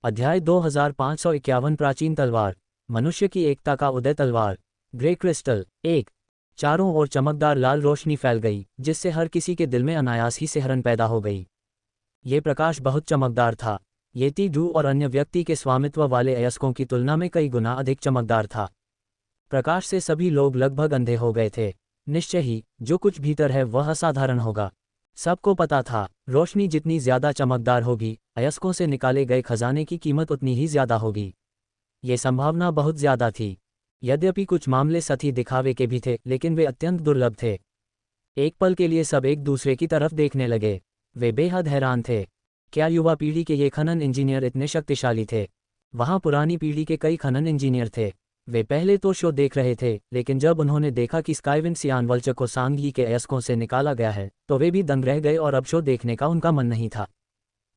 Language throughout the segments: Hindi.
अध्याय 2551 प्राचीन तलवार, मनुष्य की एकता का उदय। तलवार, ग्रे क्रिस्टल। 1। चारों ओर चमकदार लाल रोशनी फैल गई, जिससे हर किसी के दिल में अनायास ही सिहरन पैदा हो गई। ये प्रकाश बहुत चमकदार था। येती ड्रू और अन्य व्यक्ति के स्वामित्व वाले अयस्कों की तुलना में कई गुना अधिक चमकदार था। प्रकाश से सभी लोग लगभग अंधे हो गए थे। निश्चय ही जो कुछ भीतर है वह असाधारण होगा। सबको पता था, रोशनी जितनी ज्यादा चमकदार होगी, अयस्कों से निकाले गए खजाने की कीमत उतनी ही ज्यादा होगी। ये संभावना बहुत ज्यादा थी। यद्यपि कुछ मामले सही दिखावे के भी थे, लेकिन वे अत्यंत दुर्लभ थे। एक पल के लिए सब एक दूसरे की तरफ देखने लगे। वे बेहद हैरान थे। क्या युवा पीढ़ी के ये खनन इंजीनियर इतने शक्तिशाली थे? वहां पुरानी पीढ़ी के कई खनन इंजीनियर थे। वे पहले तो शो देख रहे थे, लेकिन जब उन्होंने देखा कि स्काईविंड सियान वल्चर को सांघी के अयस्कों से निकाला गया है, तो वे भी दंग रह गए और अब शो देखने का उनका मन नहीं था।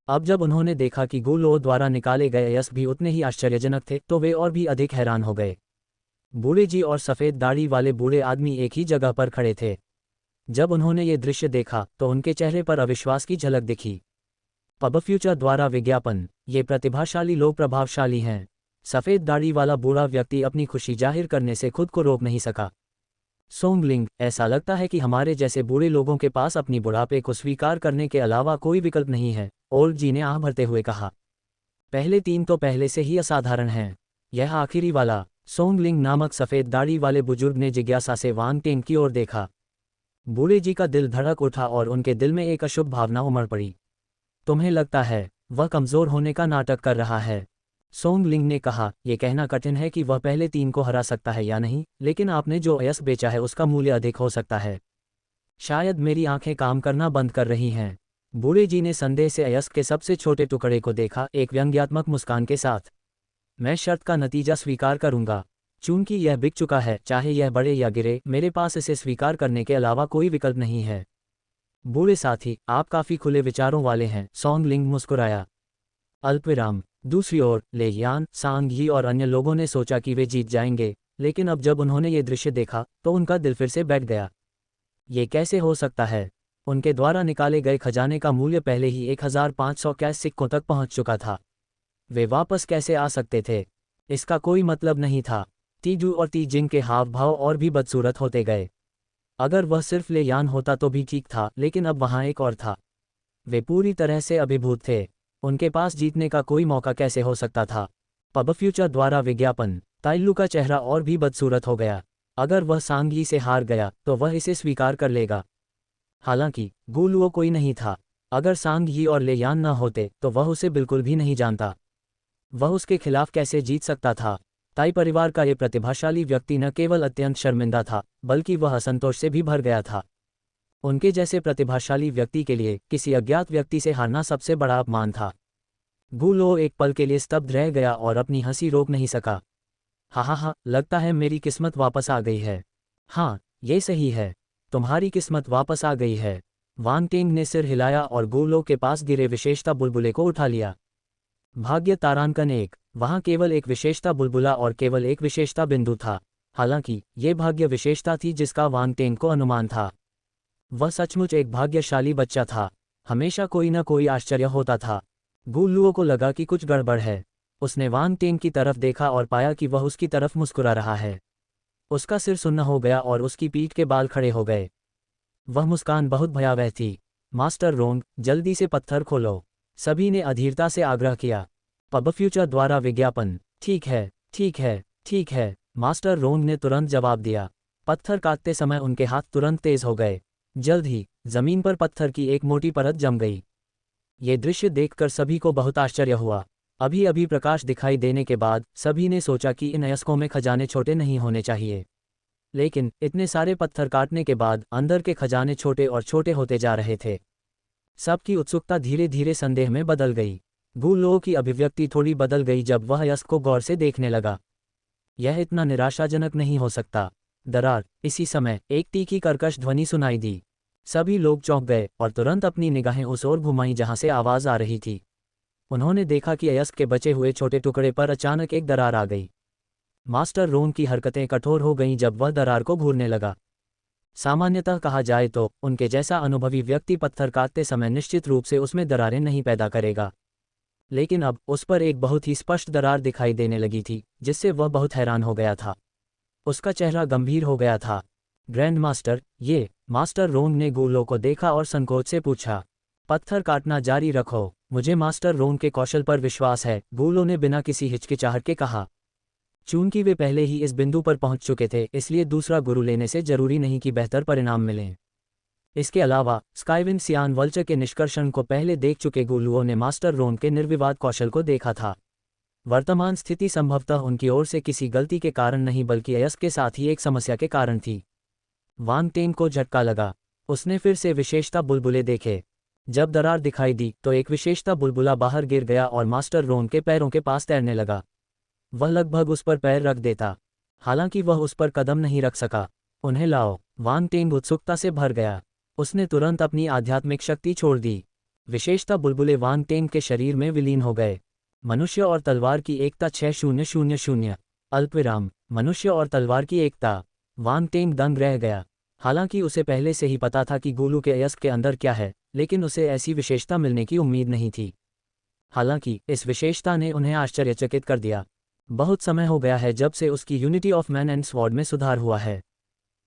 अब जब उन्होंने देखा कि गुलो द्वारा निकाले गए अयस्क भी उतने ही आश्चर्यजनक थे, तो वे और भी अधिक हैरान हो गए। बूढ़े जी और सफ़ेद दाढ़ी वाले बूढ़े आदमी एक ही जगह पर खड़े थे। जब उन्होंने ये दृश्य देखा तो उनके चेहरे पर अविश्वास की झलक दिखी। पब फ्यूचर द्वारा विज्ञापन, ये प्रतिभाशाली लोग प्रभावशाली हैं। सफ़ेद दाढ़ी वाला बूढ़ा व्यक्ति अपनी खुशी जाहिर करने से खुद को रोक नहीं सका। सोंगलिंग, ऐसा लगता है कि हमारे जैसे बूढ़े लोगों के पास अपनी बुढ़ापे को स्वीकार करने के अलावा कोई विकल्प नहीं है, ओल्ड जी ने आह भरते हुए कहा। पहले 3 तो पहले से ही असाधारण हैं। यह आखिरी वाला, सोंगलिंग नामक सफ़ेद दाढ़ी वाले बुजुर्ग ने जिज्ञासा से वांग टेंग की ओर देखा। बूढ़े जी का दिल धड़क उठा और उनके दिल में एक अशुभ भावना उमड़ पड़ी। तुम्हें लगता है वह कमज़ोर होने का नाटक कर रहा है? सोंगलिंग ने कहा, यह कहना कठिन है कि वह पहले 3 को हरा सकता है या नहीं, लेकिन आपने जो अयस्क बेचा है उसका मूल्य अधिक हो सकता है। शायद मेरी आंखें काम करना बंद कर रही हैं। बूढ़े जी ने संदेह से अयस्क के सबसे छोटे टुकड़े को देखा, एक व्यंग्यात्मक मुस्कान के साथ। मैं शर्त का नतीजा स्वीकार करूंगा। चूंकि यह बिक चुका है, चाहे यह बढ़े या गिरे, मेरे पास इसे स्वीकार करने के अलावा कोई विकल्प नहीं है। बूढ़े साथी, आप काफी खुले विचारों वाले हैं, सोंगलिंग मुस्कुराया। अल्पविराम। दूसरी ओर ले यान, सांघी और अन्य लोगों ने सोचा कि वे जीत जाएंगे, लेकिन अब जब उन्होंने ये दृश्य देखा तो उनका दिल फिर से बैठ गया। ये कैसे हो सकता है? उनके द्वारा निकाले गए खजाने का मूल्य पहले ही 1500 कैश सिक्कों तक पहुंच चुका था। वे वापस कैसे आ सकते थे? इसका कोई मतलब नहीं था। तीजू और तीजिंग के हाव भाव और भी बदसूरत होते गए। अगर वह सिर्फ ले यान होता तो भी ठीक था, लेकिन अब वहां एक और था। वे पूरी तरह से अभिभूत थे। उनके पास जीतने का कोई मौका कैसे हो सकता था? पब फ्यूचर द्वारा विज्ञापन। ताइलू का चेहरा और भी बदसूरत हो गया। अगर वह सांघी से हार गया तो वह इसे स्वीकार कर लेगा। हालांकि गुलुओ कोई नहीं था। अगर सांघी और ले यान न होते तो वह उसे बिल्कुल भी नहीं जानता। वह उसके खिलाफ कैसे जीत सकता था? ताई परिवार का ये प्रतिभाशाली व्यक्ति न केवल अत्यंत शर्मिंदा था, बल्कि वह असंतोष से भी भर गया था। उनके जैसे प्रतिभाशाली व्यक्ति के लिए किसी अज्ञात व्यक्ति से हारना सबसे बड़ा अपमान था। गुलो एक पल के लिए स्तब्ध रह गया और अपनी हंसी रोक नहीं सका। हा, लगता है मेरी किस्मत वापस आ गई है। हाँ, ये सही है, तुम्हारी किस्मत वापस आ गई है। वांग टेंग ने सिर हिलाया और गुलो के पास गिरे विशेषता बुलबुले को उठा लिया। भाग्य तारांकन 1। वहां केवल एक विशेषता बुलबुला और केवल एक विशेषता बिंदु था। हालांकि ये भाग्य विशेषता थी जिसका वांग टेंग को अनुमान था। वह सचमुच एक भाग्यशाली बच्चा था। हमेशा कोई न कोई आश्चर्य होता था। गुलुओ को लगा कि कुछ गड़बड़ है। उसने वांग टेंग की तरफ देखा और पाया कि वह उसकी तरफ मुस्कुरा रहा है। उसका सिर सुन्न हो गया और उसकी पीठ के बाल खड़े हो गए। वह मुस्कान बहुत भयावह थी। मास्टर रोंग, जल्दी से पत्थर खोलो, सभी ने अधीरता से आग्रह किया। पब फ्यूचर द्वारा विज्ञापन। ठीक है, ठीक है, ठीक है, मास्टर रोंग ने तुरंत जवाब दिया। पत्थर काटते समय उनके हाथ तुरंत तेज हो गए। जल्द ही जमीन पर पत्थर की एक मोटी परत जम गई। ये दृश्य देखकर सभी को बहुत आश्चर्य हुआ। अभी अभी प्रकाश दिखाई देने के बाद सभी ने सोचा कि इन अयस्कों में खजाने छोटे नहीं होने चाहिए, लेकिन इतने सारे पत्थर काटने के बाद अंदर के खजाने छोटे और छोटे होते जा रहे थे। सबकी उत्सुकता धीरे धीरे संदेह में बदल गई। गुलो की अभिव्यक्ति थोड़ी बदल गई जब वह अयस्क को गौर से देखने लगा। यह इतना निराशाजनक नहीं हो सकता। दरार। इसी समय एक तीखी कर्कश ध्वनि सुनाई दी। सभी लोग चौंक गए और तुरंत अपनी निगाहें उस ओर घुमाईं जहां से आवाज आ रही थी। उन्होंने देखा कि अयस्क के बचे हुए छोटे टुकड़े पर अचानक एक दरार आ गई। मास्टर रोंग की हरकतें कठोर हो गईं जब वह दरार को घूरने लगा। सामान्यतः कहा जाए तो उनके जैसा अनुभवी व्यक्ति पत्थर काटते समय निश्चित रूप से उसमें दरारें नहीं पैदा करेगा। लेकिन अब उस पर एक बहुत ही स्पष्ट दरार दिखाई देने लगी थी, जिससे वह बहुत हैरान हो गया था। उसका चेहरा गंभीर हो गया था। ग्रैंड मास्टर, ये। मास्टर रोंग ने गूलो को देखा और संकोच से पूछा। पत्थर काटना जारी रखो, मुझे मास्टर रोंग के कौशल पर विश्वास है, गूलो ने बिना किसी हिचकिचाहट के कहा। चूंकि वे पहले ही इस बिंदु पर पहुंच चुके थे, इसलिए दूसरा गुरु लेने से जरूरी नहीं कि बेहतर परिणाम मिलें। इसके अलावा स्काईविन सियान वल्चर के निष्कर्षण को पहले देख चुके गुलुओं ने मास्टर रोन के निर्विवाद कौशल को देखा था। वर्तमान स्थिति संभवतः उनकी ओर से किसी गलती के कारण नहीं बल्कि अयस्क के साथ ही एक समस्या के कारण थी। वांग टेन को झटका लगा। उसने फिर से विशेषता बुलबुले देखे। जब दरार दिखाई दी तो एक विशेषता बुलबुला बाहर गिर गया और मास्टर रोन के पैरों के पास तैरने लगा। वह लगभग उस पर पैर रख देता, हालांकि वह उस पर कदम नहीं रख सका। उन्हें लाओ, वांग टेन उत्सुकता से भर गया। उसने तुरंत अपनी आध्यात्मिक शक्ति छोड़ दी। विशेषता बुलबुले वांग टेंग के शरीर में विलीन हो गए। मनुष्य और तलवार की एकता 6000। अल्पविराम। मनुष्य और तलवार की एकता। वांग टेंग दंग रह गया। हालांकि उसे पहले से ही पता था कि गुलू के अयस्क के अंदर क्या है, लेकिन उसे ऐसी विशेषता मिलने की उम्मीद नहीं थी। हालांकि इस विशेषता ने उन्हें आश्चर्यचकित कर दिया। बहुत समय हो गया है जब से उसकी unity of man and sword में सुधार हुआ है।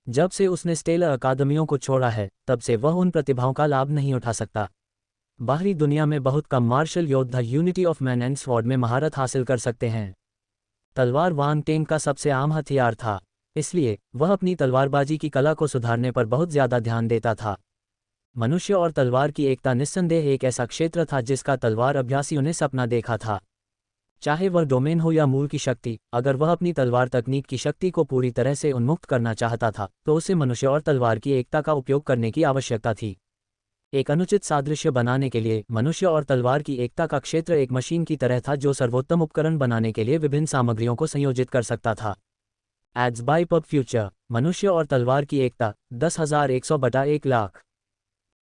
जब से उसने स्टेलर अकादमियों को छोड़ा है, तब से वह उन प्रतिभाओं का लाभ नहीं उठा सकता। बाहरी दुनिया में बहुत कम मार्शल योद्धा unity of man and sword में महारत हासिल कर सकते हैं। तलवार वांग टेंग का सबसे आम हथियार था, इसलिए वह अपनी तलवारबाजी की कला को सुधारने पर बहुत ज्यादा ध्यान देता था। मनुष्य और तलवार की एकता निस्संदेह एक ऐसा क्षेत्र था जिसका तलवार अभ्यासियों ने सपना देखा था। चाहे वह डोमेन हो या मूल की शक्ति, अगर वह अपनी तलवार तकनीक की शक्ति को पूरी तरह से उन्मुक्त करना चाहता था तो उसे मनुष्य और तलवार की एकता का उपयोग करने की आवश्यकता थी। एक अनुचित सादृश्य बनाने के लिए मनुष्य और तलवार की एकता का क्षेत्र एक मशीन की तरह था जो सर्वोत्तम उपकरण बनाने के लिए विभिन्न सामग्रियों को संयोजित कर सकता था। Ads by pub future. मनुष्य और तलवार की एकता 10,100/1,00,000।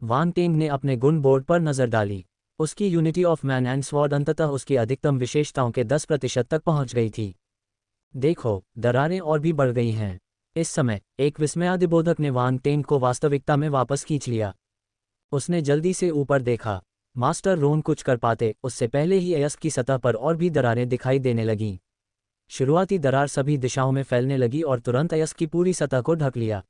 वांग टेंग ने अपने गुण बोर्ड पर नजर डाली। उसकी unity of man and sword अंततः उसकी अधिकतम विशेषताओं के 10% तक पहुंच गई थी। देखो, दरारें और भी बढ़ गई हैं। इस समय एक विस्मयादिबोधक ने वांग टेंग को वास्तविकता में वापस खींच लिया। उसने जल्दी से ऊपर देखा। मास्टर रोन कुछ कर पाते उससे पहले ही अयस्क की सतह पर और भी दरारें दिखाई देने लगीं। शुरुआती दरार सभी दिशाओं में फैलने लगी और तुरंत अयस्क की पूरी सतह को ढक लिया।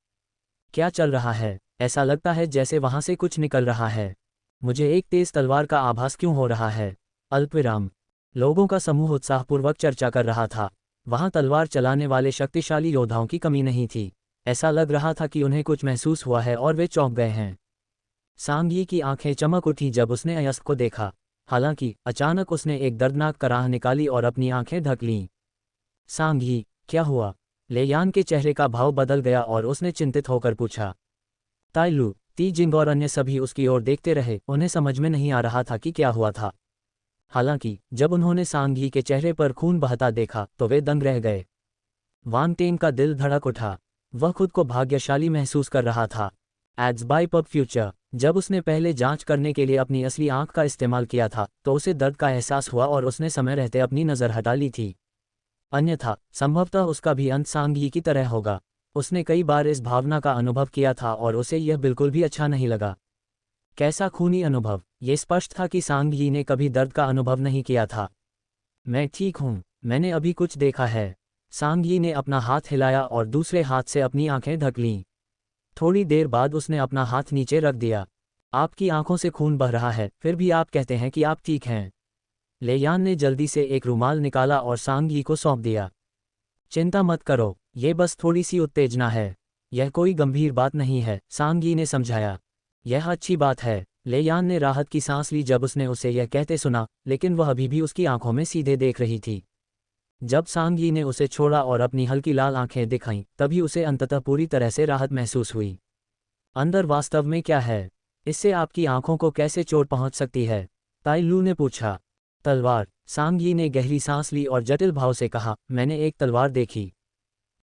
क्या चल रहा है? ऐसा लगता है जैसे वहां से कुछ निकल रहा है। मुझे एक तेज तलवार का आभास क्यों हो रहा है? अल्पविराम। लोगों का समूह उत्साहपूर्वक चर्चा कर रहा था। वहां तलवार चलाने वाले शक्तिशाली योद्धाओं की कमी नहीं थी। ऐसा लग रहा था कि उन्हें कुछ महसूस हुआ है और वे चौंक गए हैं। सांग यी की आंखें चमक उठी जब उसने अयस्क को देखा। हालांकि अचानक उसने एक दर्दनाक कराह निकाली और अपनी आंखें ढक लीं। सांग यी, क्या हुआ? ले यान के चेहरे का भाव बदल गया और उसने चिंतित होकर पूछा। ताई लू, ती जिंग और अन्य सभी उसकी ओर देखते रहे। उन्हें समझ में नहीं आ रहा था कि क्या हुआ था। हालांकि जब उन्होंने सांग यी के चेहरे पर खून बहता देखा तो वे दंग रह गए। वांग टेंग का दिल धड़क उठा। वह खुद को भाग्यशाली महसूस कर रहा था। Ads by pub future. जब उसने पहले जांच करने के लिए अपनी असली आंख का इस्तेमाल किया था तो उसे दर्द का एहसास हुआ और उसने समय रहते अपनी नज़र हटा ली थी। अन्यथा संभवतः उसका भी अंत सांग यी की तरह होगा। उसने कई बार इस भावना का अनुभव किया था और उसे यह बिल्कुल भी अच्छा नहीं लगा। कैसा खूनी अनुभव! ये स्पष्ट था कि सांग यी ने कभी दर्द का अनुभव नहीं किया था। मैं ठीक हूँ, मैंने अभी कुछ देखा है। सांग यी ने अपना हाथ हिलाया और दूसरे हाथ से अपनी आंखें ढक लीं। थोड़ी देर बाद उसने अपना हाथ नीचे रख दिया। आपकी आंखों से खून बह रहा है, फिर भी आप कहते हैं कि आप ठीक हैं। ले यान ने जल्दी से एक रुमाल निकाला और सांग यी को सौंप दिया। चिंता मत करो, ये बस थोड़ी सी उत्तेजना है। यह कोई गंभीर बात नहीं है, सांग यी ने समझाया। यह अच्छी बात है। ले यान ने राहत की सांस ली जब उसने उसे यह कहते सुना, लेकिन वह अभी भी उसकी आंखों में सीधे देख रही थी। जब सांग यी ने उसे छोड़ा और अपनी हल्की लाल आंखें दिखाईं, तभी उसे अंततः पूरी तरह से राहत महसूस हुई। अंदर वास्तव में क्या है? इससे आपकी आंखों को कैसे चोट पहुंच सकती है? ताई लू ने पूछा। तलवार। सांग यी ने गहरी सांस ली और जटिल भाव से कहा, मैंने एक तलवार देखी।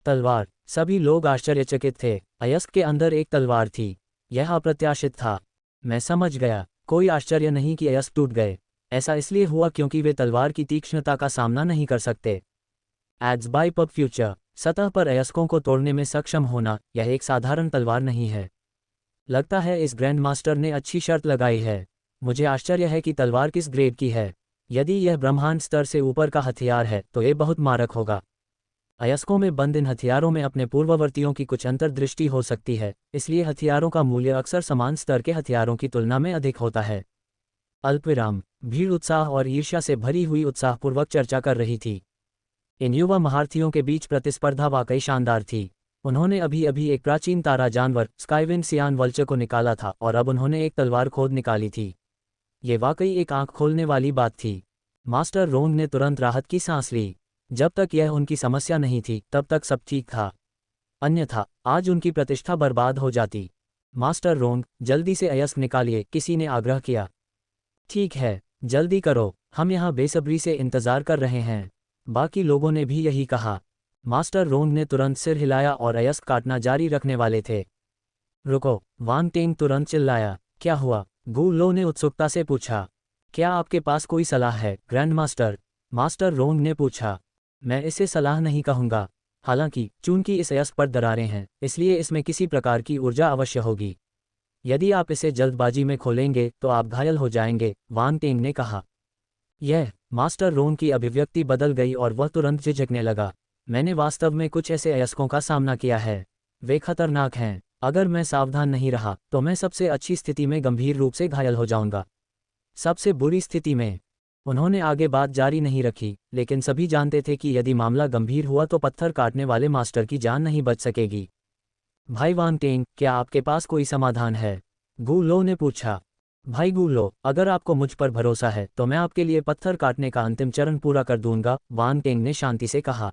तलवार। सभी लोग आश्चर्यचकित थे। अयस्क के अंदर एक तलवार थी। यह अप्रत्याशित था। मैं समझ गया। कोई आश्चर्य नहीं कि अयस्क टूट गए। ऐसा इसलिए हुआ क्योंकि वे तलवार की तीक्ष्णता का सामना नहीं कर सकते। Ads by pub future. सतह पर अयस्कों को तोड़ने में सक्षम होना यह एक साधारण तलवार नहीं है। लगता है इस ग्रैंड मास्टर ने अच्छी शर्त लगाई है। मुझे आश्चर्य है कि तलवार किस ग्रेड की है। यदि यह ब्रह्मांड स्तर से ऊपर का हथियार है तो ये बहुत मारक होगा। अयस्कों में बंद इन हथियारों में अपने पूर्ववर्तियों की कुछ अंतर्दृष्टि हो सकती है, इसलिए हथियारों का मूल्य अक्सर समान स्तर के हथियारों की तुलना में अधिक होता है। अल्पविराम। भीड़ उत्साह और ईर्ष्या से भरी हुई उत्साहपूर्वक चर्चा कर रही थी। इन युवा महारथियों के बीच प्रतिस्पर्धा वाकई शानदार थी। उन्होंने अभी अभी एक प्राचीन तारा जानवर स्काईविंड सियान वल्चर को निकाला था और अब उन्होंने एक तलवार खोद निकाली थी। ये वाकई एक आंख खोलने वाली बात थी। मास्टर रोंग ने तुरंत राहत की सांस ली। जब तक यह उनकी समस्या नहीं थी तब तक सब ठीक था, अन्यथा आज उनकी प्रतिष्ठा बर्बाद हो जाती। मास्टर रोंग, जल्दी से अयस्क निकालिए, किसी ने आग्रह किया। ठीक है, जल्दी करो, हम यहाँ बेसब्री से इंतजार कर रहे हैं। बाकी लोगों ने भी यही कहा। मास्टर रोंग ने तुरंत सिर हिलाया और अयस्क काटना जारी रखने वाले थे। रुको, वांग टेंग तुरंत चिल्लाया। क्या हुआ? गु लो ने उत्सुकता से पूछा। क्या आपके पास कोई सलाह है, ग्रैंड मास्टर? मास्टर रोंग ने पूछा। मैं इसे सलाह नहीं कहूँगा। हालांकि चूंकि इस अयस्क पर दरारें हैं, इसलिए इसमें किसी प्रकार की ऊर्जा अवश्य होगी। यदि आप इसे जल्दबाजी में खोलेंगे तो आप घायल हो जाएंगे, वांग टेंग ने कहा। यह मास्टर रोंग की अभिव्यक्ति बदल गई और वह तुरंत झिझकने लगा। मैंने वास्तव में कुछ ऐसे अयस्कों का सामना किया है। वे खतरनाक हैं। अगर मैं सावधान नहीं रहा तो मैं सबसे अच्छी स्थिति में गंभीर रूप से घायल हो जाऊंगा। सबसे बुरी स्थिति में। उन्होंने आगे बात जारी नहीं रखी, लेकिन सभी जानते थे कि यदि मामला गंभीर हुआ तो पत्थर काटने वाले मास्टर की जान नहीं बच सकेगी। भाई वांग टेंग, क्या आपके पास कोई समाधान है? गु लो ने पूछा। भाई गु लो, अगर आपको मुझ पर भरोसा है तो मैं आपके लिए पत्थर काटने का अंतिम चरण पूरा कर दूंगा, वांग टेंग ने शांति से कहा।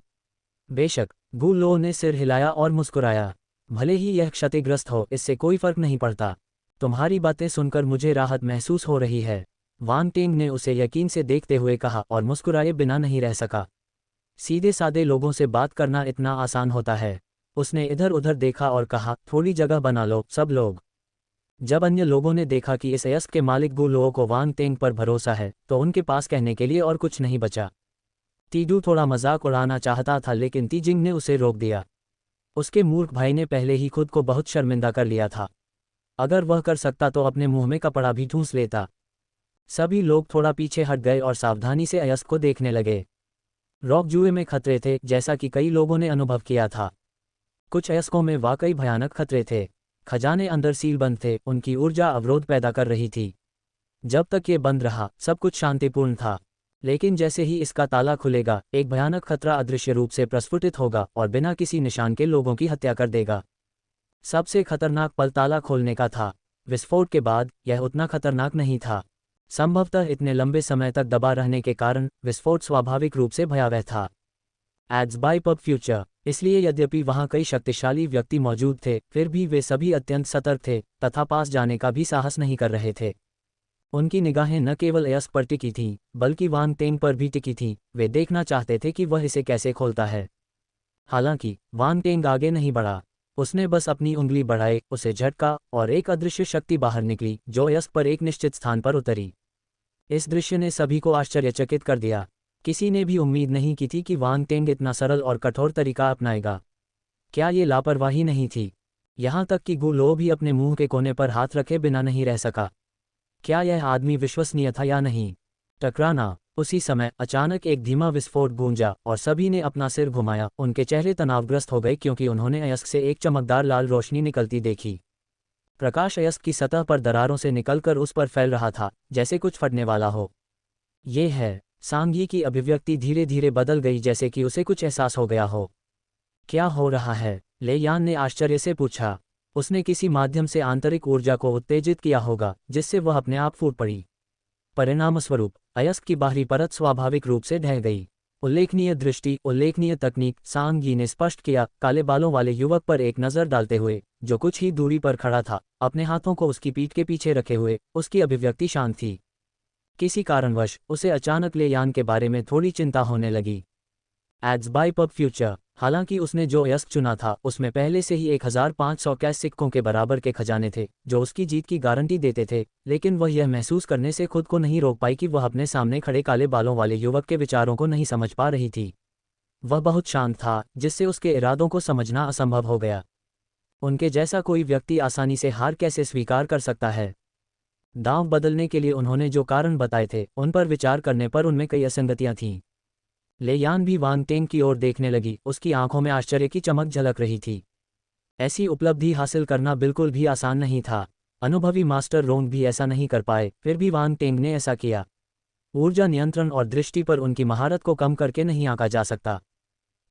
बेशक, गु लो ने सिर हिलाया और मुस्कुराया। भले ही यह क्षतिग्रस्त हो, इससे कोई फर्क नहीं पड़ता। तुम्हारी बातें सुनकर मुझे राहत महसूस हो रही है, वांग टेंग ने उसे यकीन से देखते हुए कहा और मुस्कुराए बिना नहीं रह सका। सीधे सादे लोगों से बात करना इतना आसान होता है। उसने इधर उधर देखा और कहा, थोड़ी जगह बना लो सब लोग। जब अन्य लोगों ने देखा कि इस अयस्क के मालिक गु लो को वांग टेंग पर भरोसा है तो उनके पास कहने के लिए और कुछ नहीं बचा। तीडू थोड़ा मजाक उड़ाना चाहता था, लेकिन तीजिंग ने उसे रोक दिया। उसके मूर्ख भाई ने पहले ही खुद को बहुत शर्मिंदा कर लिया था। अगर वह कर सकता तो अपने मुंह में कपड़ा भी ठूंस लेता। सभी लोग थोड़ा पीछे हट गए और सावधानी से अयस्क को देखने लगे। रॉक जुए में खतरे थे, जैसा कि कई लोगों ने अनुभव किया था। कुछ अयस्कों में वाकई भयानक खतरे थे। खजाने अंदर सीलबंद थे, उनकी ऊर्जा अवरोध पैदा कर रही थी। जब तक ये बंद रहा सब कुछ शांतिपूर्ण था, लेकिन जैसे ही इसका ताला खुलेगा एक भयानक खतरा अदृश्य रूप से प्रस्फुटित होगा और बिना किसी निशान के लोगों की हत्या कर देगा। सबसे खतरनाक पल ताला खोलने का था। विस्फोट के बाद यह उतना खतरनाक नहीं था। संभवतः इतने लंबे समय तक दबा रहने के कारण विस्फोट स्वाभाविक रूप से भयावह था। Ads by pub future. इसलिए यद्यपि वहां कई शक्तिशाली व्यक्ति मौजूद थे, फिर भी वे सभी अत्यंत सतर्क थे तथा पास जाने का भी साहस नहीं कर रहे थे। उनकी निगाहें न केवल अयस्क पर टिकी थीं, बल्कि वांग टेंग पर भी टिकी थीं। वे देखना चाहते थे कि वह इसे कैसे खोलता है। हालांकि वांग टेंग आगे नहीं बढ़ा। उसने बस अपनी उंगली बढ़ाई, उसे झटका और एक अदृश्य शक्ति बाहर निकली जो अयस्क पर एक निश्चित स्थान पर उतरी। इस दृश्य ने सभी को आश्चर्यचकित कर दिया। किसी ने भी उम्मीद नहीं की थी कि वांग टेंग इतना सरल और कठोर तरीका अपनाएगा। क्या ये लापरवाही नहीं थी? यहाँ तक कि गु लो भी अपने मुंह के कोने पर हाथ रखे बिना नहीं रह सका। क्या यह आदमी विश्वसनीय था या नहीं? टकराना। उसी समय अचानक एक धीमा विस्फोट गूंजा और सभी ने अपना सिर घुमाया। उनके चेहरे तनावग्रस्त हो गए क्योंकि उन्होंने अयस्क से एक चमकदार लाल रोशनी निकलती देखी। प्रकाश अयस्क की सतह पर दरारों से निकलकर उस पर फैल रहा था, जैसे कुछ फटने वाला हो। ये है। सांगी की अभिव्यक्ति धीरे धीरे बदल गई, जैसे कि उसे कुछ एहसास हो गया हो। क्या हो रहा है? ले यान ने आश्चर्य से पूछा। उसने किसी माध्यम से आंतरिक ऊर्जा को उत्तेजित किया होगा जिससे वह अपने आप फूट पड़ी। परिणामस्वरूप अयस्क की बाहरी परत स्वाभाविक रूप से ढह गई। उल्लेखनीय दृष्टि, उल्लेखनीय तकनीक, सांग यी ने स्पष्ट किया, काले बालों वाले युवक पर एक नज़र डालते हुए, जो कुछ ही दूरी पर खड़ा था, अपने हाथों को उसकी पीठ के पीछे रखे हुए। उसकी अभिव्यक्ति शांत थी। किसी कारणवश उसे अचानक ले यान के बारे में थोड़ी चिंता होने लगी। Ads by pub future. हालांकि उसने जो अयस्क चुना था उसमें पहले से ही 1500 कैश सिक्कों के बराबर के खजाने थे जो उसकी जीत की गारंटी देते थे, लेकिन वह यह महसूस करने से खुद को नहीं रोक पाई कि वह अपने सामने खड़े काले बालों वाले युवक के विचारों को नहीं समझ पा रही थी। वह बहुत शांत था, जिससे उसके इरादों को समझना असंभव हो गया। उनके जैसा कोई व्यक्ति आसानी से हार कैसे स्वीकार कर सकता है? दांव बदलने के लिए उन्होंने जो कारण बताए थे उन पर विचार करने पर उनमें कई असंगतियां थीं। ले यान भी वांग टेंग की ओर देखने लगी, उसकी आंखों में आश्चर्य की चमक झलक रही थी। ऐसी उपलब्धि हासिल करना बिल्कुल भी आसान नहीं था। अनुभवी मास्टर रोंग भी ऐसा नहीं कर पाए, फिर भी वांग टेंग ने ऐसा किया। ऊर्जा नियंत्रण और दृष्टि पर उनकी महारत को कम करके नहीं आंका जा सकता।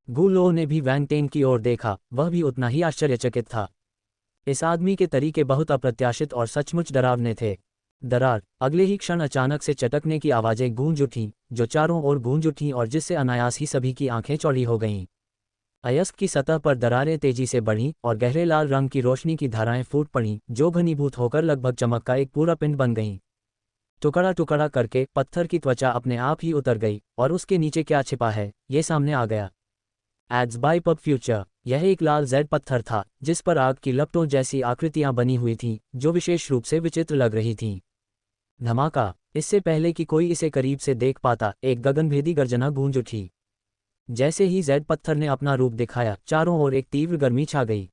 गु लो ने भी वांग टेंग की ओर देखा, वह भी उतना ही आश्चर्यचकित था। इस आदमी के तरीके बहुत अप्रत्याशित और सचमुच डरावने थे। दरार! अगले ही क्षण अचानक से चटकने की आवाजें गूंज उठीं, जो चारों ओर गूंज उठीं और जिससे अनायास ही सभी की आंखें चौड़ी हो गईं। अयस्क की सतह पर दरारें तेजी से बढ़ीं और गहरे लाल रंग की रोशनी की धाराएं फूट पड़ीं, जो घनीभूत होकर लगभग चमक का एक पूरा पिंड बन गईं। टुकड़ा टुकड़ा करके पत्थर की त्वचा अपने आप ही उतर गई और उसके नीचे क्या छिपा है, ये सामने आ गया। Ads by pub future. यह एक लाल जेड पत्थर था, जिस पर आग की लपटों जैसी आकृतियां बनी हुई थीं, जो विशेष रूप से विचित्र लग रही थीं। धमाका! इससे पहले कि कोई इसे करीब से देख पाता, एक गगनभेदी गर्जना गूंज उठी। जैसे ही जेड पत्थर ने अपना रूप दिखाया, चारों ओर एक तीव्र गर्मी छा गई।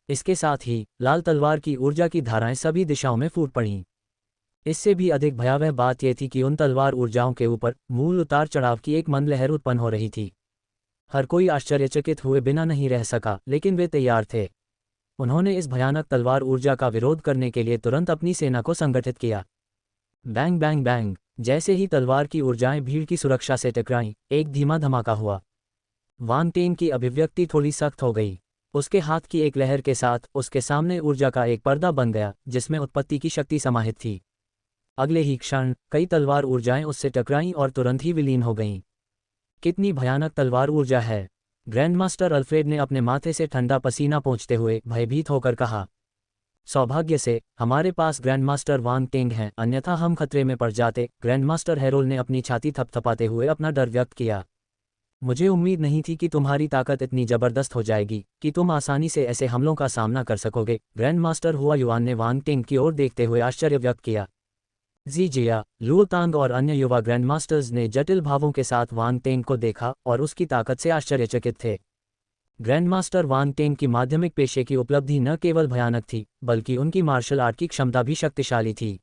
इसके साथ ही लाल तलवार की ऊर्जा की धाराएं सभी दिशाओं में फूट पड़ीं। इससे भी अधिक भयावह बात यह थी कि उन तलवार ऊर्जाओं के ऊपर मूल उतार चढ़ाव की एक मंद लहर उत्पन्न हो रही थी। हर कोई आश्चर्यचकित हुए बिना नहीं रह सका, लेकिन वे तैयार थे। उन्होंने इस भयानक तलवार ऊर्जा का विरोध करने के लिए तुरंत अपनी सेना को संगठित किया। Bang bang bang! जैसे ही तलवार की ऊर्जाएं भीड़ की सुरक्षा से टकराईं, एक धीमा धमाका हुआ। वांग टेन की अभिव्यक्ति थोड़ी सख्त हो गई। उसके हाथ की एक लहर के साथ उसके सामने ऊर्जा का एक पर्दा बन गया, जिसमें उत्पत्ति की शक्ति समाहित थी। अगले ही क्षण कई तलवार ऊर्जाएं उससे टकराईं और तुरंत ही विलीन हो गईं। कितनी भयानक तलवार ऊर्जा है! ग्रैंडमास्टर अल्फ्रेड ने अपने माथे से ठंडा पसीना पोंछते हुए भयभीत होकर कहा। सौभाग्य से हमारे पास ग्रैंडमास्टर वांग टेंग हैं, अन्यथा हम खतरे में पड़ जाते। ग्रैंडमास्टर हेरोल ने अपनी छाती थपथपाते हुए अपना डर व्यक्त किया। मुझे उम्मीद नहीं थी कि तुम्हारी ताकत इतनी जबरदस्त हो जाएगी कि तुम आसानी से ऐसे हमलों का सामना कर सकोगे। ग्रैंडमास्टर हुआ युआन ने वांग टेंग की ओर देखते हुए आश्चर्य व्यक्त किया। जी जिया, लुओतांग और अन्य युवा ग्रैंडमास्टर्स ने जटिल भावों के साथ वांग टेंग को देखा और उसकी ताकत से आश्चर्यचकित थे। ग्रैंडमास्टर वांग टेंग की माध्यमिक पेशे की उपलब्धि न केवल भयानक थी, बल्कि उनकी मार्शल आर्ट की क्षमता भी शक्तिशाली थी।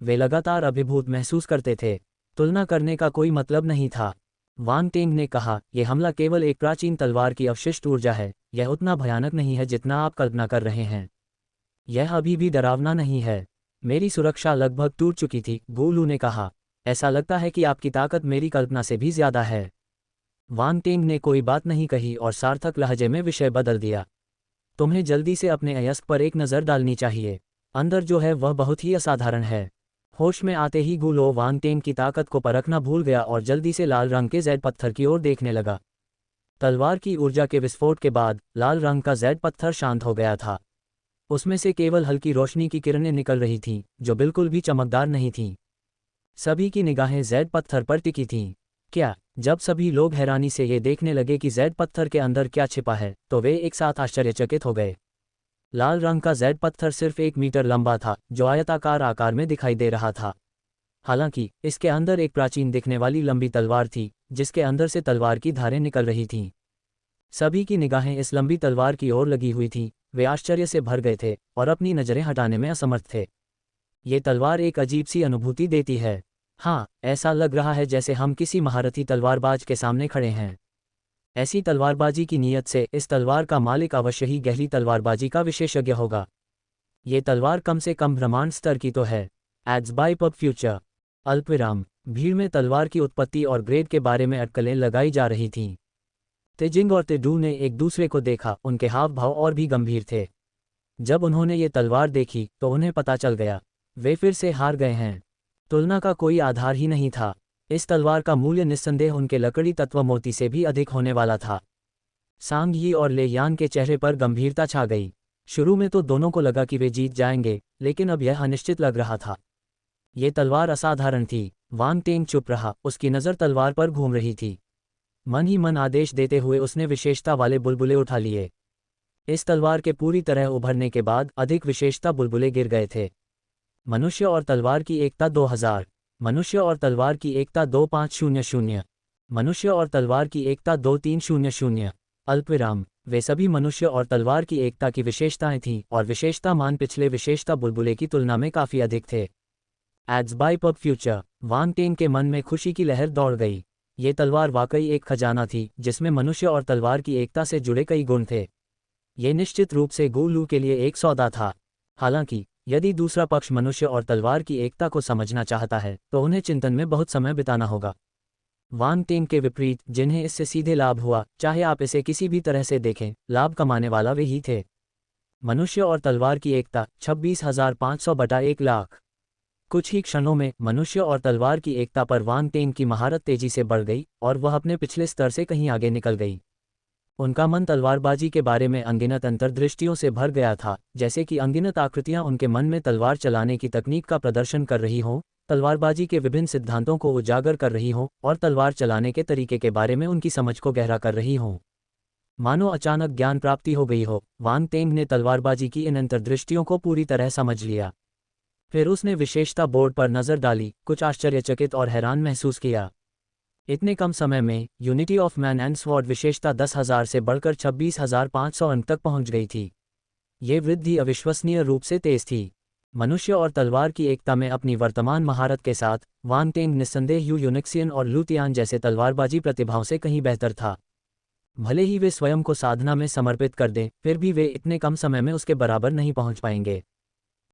वे लगातार अभिभूत महसूस करते थे। तुलना करने का कोई मतलब नहीं था। वांग टेंग ने कहा, यह हमला केवल एक प्राचीन तलवार की अवशिष्ट ऊर्जा है, यह उतना भयानक नहीं है जितना आप कल्पना कर रहे हैं। यह अभी भी डरावना नहीं है। मेरी सुरक्षा लगभग टूट चुकी थी, गु लू ने कहा। ऐसा लगता है कि आपकी ताकत मेरी कल्पना से भी ज्यादा है। वांग टेंग ने कोई बात नहीं कही और सार्थक लहजे में विषय बदल दिया। तुम्हें जल्दी से अपने अयस्क पर एक नज़र डालनी चाहिए। अंदर जो है वह बहुत ही असाधारण है। होश में आते ही गु लो वांग टेंग की ताकत को परखना भूल गया और जल्दी से लाल रंग के जेड पत्थर की ओर देखने लगा। तलवार की ऊर्जा के विस्फोट के बाद लाल रंग का जेड पत्थर शांत हो गया था। उसमें से केवल हल्की रोशनी की किरणें निकल रही थीं, जो बिल्कुल भी चमकदार नहीं थीं। सभी की निगाहें जेड पत्थर पर टिकी थीं। क्या? जब सभी लोग हैरानी से ये देखने लगे कि जेड पत्थर के अंदर क्या छिपा है, तो वे एक साथ आश्चर्यचकित हो गए। लाल रंग का जेड पत्थर सिर्फ 1 मीटर लंबा था, जो आयताकार आकार में दिखाई दे रहा था। हालांकि इसके अंदर एक प्राचीन दिखने वाली लंबी तलवार थी, जिसके अंदर से तलवार की धारें निकल रही थीं। सभी की निगाहें इस लंबी तलवार की ओर लगी हुई थीं। वे आश्चर्य से भर गए थे और अपनी नजरें हटाने में असमर्थ थे। ये तलवार एक अजीब सी अनुभूति देती है। हाँ, ऐसा लग रहा है जैसे हम किसी महारथी तलवारबाज के सामने खड़े हैं। ऐसी तलवारबाजी की नीयत से इस तलवार का मालिक अवश्य ही गहरी तलवारबाजी का विशेषज्ञ होगा। ये तलवार कम से कम ब्रह्मांड स्तर की तो है। Ads by pub future. अल्पविराम। भीड़ में तलवार की उत्पत्ति और ग्रेड के बारे में अटकलें लगाई जा रही थीं। तेजिंग और तेडू ने एक दूसरे को देखा, उनके हाव भाव और भी गंभीर थे। जब उन्होंने ये तलवार देखी तो उन्हें पता चल गया, वे फिर से हार गए हैं। तुलना का कोई आधार ही नहीं था। इस तलवार का मूल्य निस्संदेह उनके लकड़ी तत्व मोती से भी अधिक होने वाला था। सांग यी और ले यान के चेहरे पर गंभीरता छा गई। शुरू में तो दोनों को लगा कि वे जीत जाएंगे, लेकिन अब यह अनिश्चित लग रहा था। ये तलवार असाधारण थी। वांग टेंग चुप रहा, उसकी नज़र तलवार पर घूम रही थी। मन ही मन आदेश देते हुए उसने विशेषता वाले बुलबुले उठा लिए। इस तलवार के पूरी तरह उभरने के बाद अधिक विशेषता बुलबुले गिर गए थे। मनुष्य और तलवार की एकता 2000। मनुष्य और तलवार की एकता 2500। मनुष्य और तलवार की एकता 2300। अल्पविराम। वे सभी मनुष्य और तलवार की एकता की विशेषताएं थीं और विशेषता मान पिछले विशेषता बुलबुले की तुलना में काफ़ी अधिक थे। Ads by pub future. Wang Ten के मन में खुशी की लहर दौड़ गई। ये तलवार वाकई एक खजाना थी जिसमें मनुष्य और तलवार की एकता से जुड़े कई गुण थे। ये निश्चित रूप से गु लू के लिए एक सौदा था। हालांकि यदि दूसरा पक्ष मनुष्य और तलवार की एकता को समझना चाहता है तो उन्हें चिंतन में बहुत समय बिताना होगा। वांग टेन के विपरीत, जिन्हें इससे सीधे लाभ हुआ, चाहे आप इसे किसी भी तरह से देखें, लाभ कमाने वाला वे ही थे। मनुष्य और तलवार की एकता 26,500 बटा 1 लाख। कुछ ही क्षणों में मनुष्य और तलवार की एकता पर वांग टेन की महारत तेजी से बढ़ गई और वह अपने पिछले स्तर से कहीं आगे निकल गई। उनका मन तलवारबाजी के बारे में अनगिनत अंतर्दृष्टियों से भर गया था, जैसे कि अनगिनत आकृतियां उनके मन में तलवार चलाने की तकनीक का प्रदर्शन कर रही हों, तलवारबाजी के विभिन्न सिद्धांतों को उजागर कर रही हों और तलवार चलाने के तरीके के बारे में उनकी समझ को गहरा कर रही हों। मानो अचानक ज्ञान प्राप्ति हो गई हो। वांग टेन ने तलवारबाजी की इन अंतर्दृष्टियों को पूरी तरह समझ लिया। फिर उसने विशेषता बोर्ड पर नजर डाली, कुछ आश्चर्यचकित और हैरान महसूस किया। इतने कम समय में unity of man and sword विशेषता 10,000 से बढ़कर 26,500 अंक तक पहुंच गई थी। ये वृद्धि अविश्वसनीय रूप से तेज थी। मनुष्य और तलवार की एकता में अपनी वर्तमान महारत के साथ वांग टेन निस्संदेह यू यूनिक्सियन और लूतियान जैसे तलवारबाजी प्रतिभाओं से कहीं बेहतर था। भले ही वे स्वयं को साधना में समर्पित कर दें, फिर भी वे इतने कम समय में उसके बराबर नहीं पहुंच पाएंगे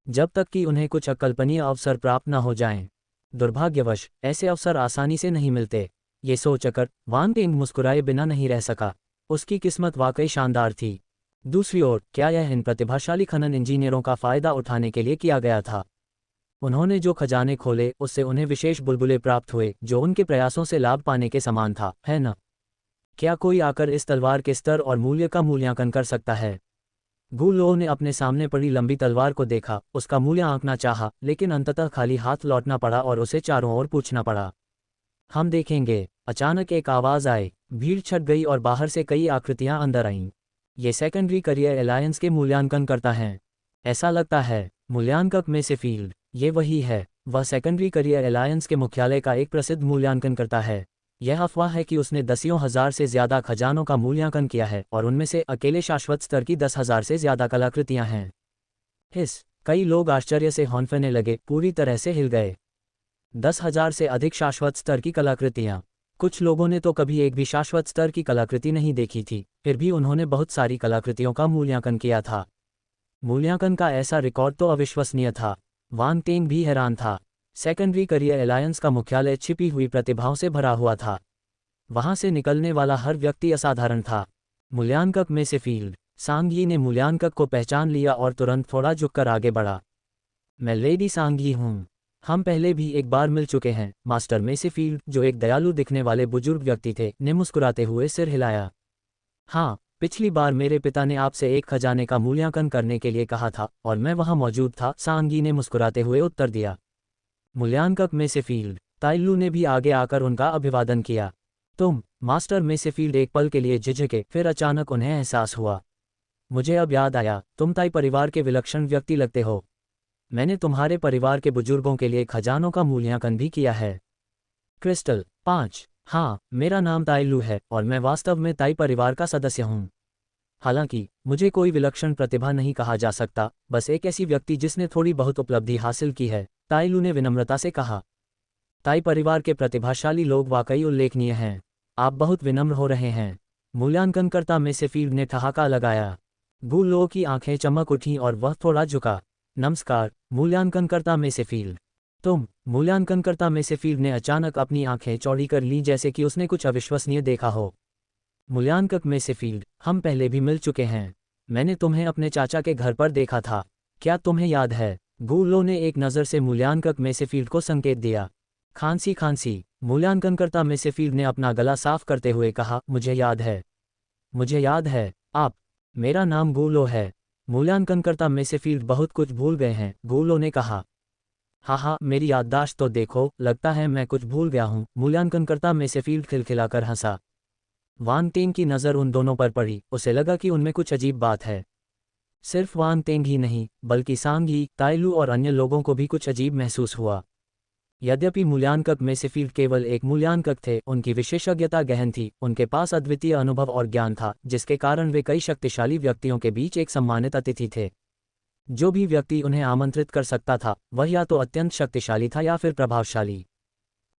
जब तक कि उन्हें कुछ अकल्पनीय अवसर प्राप्त न हो जाएं। दुर्भाग्यवश ऐसे अवसर आसानी से नहीं मिलते। ये सोचकर वांग टेन मुस्कुराए बिना नहीं रह सका। उसकी किस्मत वाकई शानदार थी। दूसरी ओर, क्या यह इन प्रतिभाशाली खनन इंजीनियरों का फायदा उठाने के लिए किया गया था? उन्होंने जो खजाने खोले उससे उन्हें विशेष बुलबुले प्राप्त हुए जो उनके प्रयासों से लाभ पाने के समान था, है न? क्या कोई आकर इस तलवार के स्तर और मूल्य का मूल्यांकन कर सकता है? गु लो ने अपने सामने पड़ी लंबी तलवार को देखा, उसका मूल्य आंकना चाहा, लेकिन अंततः खाली हाथ लौटना पड़ा और उसे चारों ओर पूछना पड़ा। हम देखेंगे। अचानक एक आवाज आई, भीड़ छट गई और बाहर से कई आकृतियां अंदर आईं। ये सेकेंडरी करियर अलायंस के मूल्यांकन करता है। ऐसा लगता है। मूल्यांकक में से फील्ड, ये वही है। वह सेकेंडरी करियर अलायंस के मुख्यालय का एक प्रसिद्ध मूल्यांकन करता है। यह अफवाह है कि उसने 10,000 से ज्यादा खजानों का मूल्यांकन किया है और उनमें से अकेले शाश्वत स्तर की 10,000 से ज्यादा कलाकृतियां हैं। कई लोग आश्चर्य से हौंफने लगे, पूरी तरह से हिल गए। 10,000 से अधिक शाश्वत स्तर की कलाकृतियां। कुछ लोगों ने तो कभी एक भी शाश्वत स्तर की कलाकृति नहीं देखी थी, फिर भी उन्होंने बहुत सारी कलाकृतियों का मूल्यांकन किया था। मूल्यांकन का ऐसा रिकॉर्ड तो अविश्वसनीय था। वांग टेन भी हैरान था। सेकेंडरी करियर अलायंस का मुख्यालय छिपी हुई प्रतिभाओं से भरा हुआ था। वहां से निकलने वाला हर व्यक्ति असाधारण था। मूल्यांकक में से फील्ड, सांग यी ने मूल्यांकक को पहचान लिया और तुरंत थोड़ा झुककर आगे बढ़ा। मैं लेडी सांग यी हूँ। हम पहले भी एक बार मिल चुके हैं। मास्टर में से फील्ड, जो एक दयालु दिखने वाले बुजुर्ग व्यक्ति थे, ने मुस्कुराते हुए सिर हिलाया। हाँ, पिछली बार मेरे पिता ने आपसे एक खजाने का मूल्यांकन करने के लिए कहा था और मैं वहां मौजूद था, सांग यी ने मुस्कुराते हुए उत्तर दिया। मूल्यांकक में से फील्ड, ताइलू ने भी आगे आकर उनका अभिवादन किया। तुम? मास्टर में से फील्ड एक पल के लिए झिझके, फिर अचानक उन्हें एहसास हुआ। मुझे अब याद आया, तुम ताई परिवार के विलक्षण व्यक्ति लगते हो। मैंने तुम्हारे परिवार के बुजुर्गों के लिए खजानों का मूल्यांकन भी किया है। क्रिस्टल 5। हाँ, मेरा नाम ताइलू है और मैं वास्तव में ताई परिवार का सदस्य हूँ। हालांकि मुझे कोई विलक्षण प्रतिभा नहीं कहा जा सकता, बस एक ऐसी व्यक्ति जिसने थोड़ी बहुत उपलब्धि हासिल की है, ताइलू ने विनम्रता से कहा। ताई परिवार के प्रतिभाशाली लोग वाकई उल्लेखनीय हैं। आप बहुत विनम्र हो रहे हैं। मूल्यांकनकर्ता में से फील्ड ने ठहाका लगाया। गु लो की आंखें चमक उठीं और वह थोड़ा झुका। नमस्कार, मूल्यांकनकर्ता में से फील्ड। तुम? मूल्यांकनकर्ता में से फील्ड ने अचानक अपनी आंखें चौड़ी कर लीं, जैसे कि उसने कुछ अविश्वसनीय देखा हो। मूल्यांकक में से फील्ड, हम पहले भी मिल चुके हैं। मैंने तुम्हें अपने चाचा के घर पर देखा था। क्या तुम्हें याद है? गु लो ने एक नज़र से मूल्यांकक में से फील्ड को संकेत दिया। खांसी खांसी। मूल्यांकनकर्ता में से फील्ड ने अपना गला साफ करते हुए कहा, मुझे याद है। मुझे याद है। आप? मेरा नाम गु लो है। मूल्यांकनकर्ता में से फील्ड बहुत कुछ भूल गए हैं, गु लो ने कहा। हाँ, मेरी याददाश्त तो देखो, लगता है मैं कुछ भूल गया हूँ। मूल्यांकनकर्ता में से फील्ड खिलखिलाकर हंसा। वांग टेन की नज़र उन दोनों पर पड़ी। उसे लगा कि उनमें कुछ अजीब बात है। सिर्फ वांग टेन ही नहीं, बल्कि सांग यी, ताइलू और अन्य लोगों को भी कुछ अजीब महसूस हुआ। यद्यपि मूल्यांकक में से फील्ड केवल एक मूल्यांकक थे, उनकी विशेषज्ञता गहन थी। उनके पास अद्वितीय अनुभव और ज्ञान था, जिसके कारण वे कई शक्तिशाली व्यक्तियों के बीच एक सम्मानित अतिथि थे। जो भी व्यक्ति उन्हें आमंत्रित कर सकता था वह या तो अत्यंत शक्तिशाली था या फिर प्रभावशाली।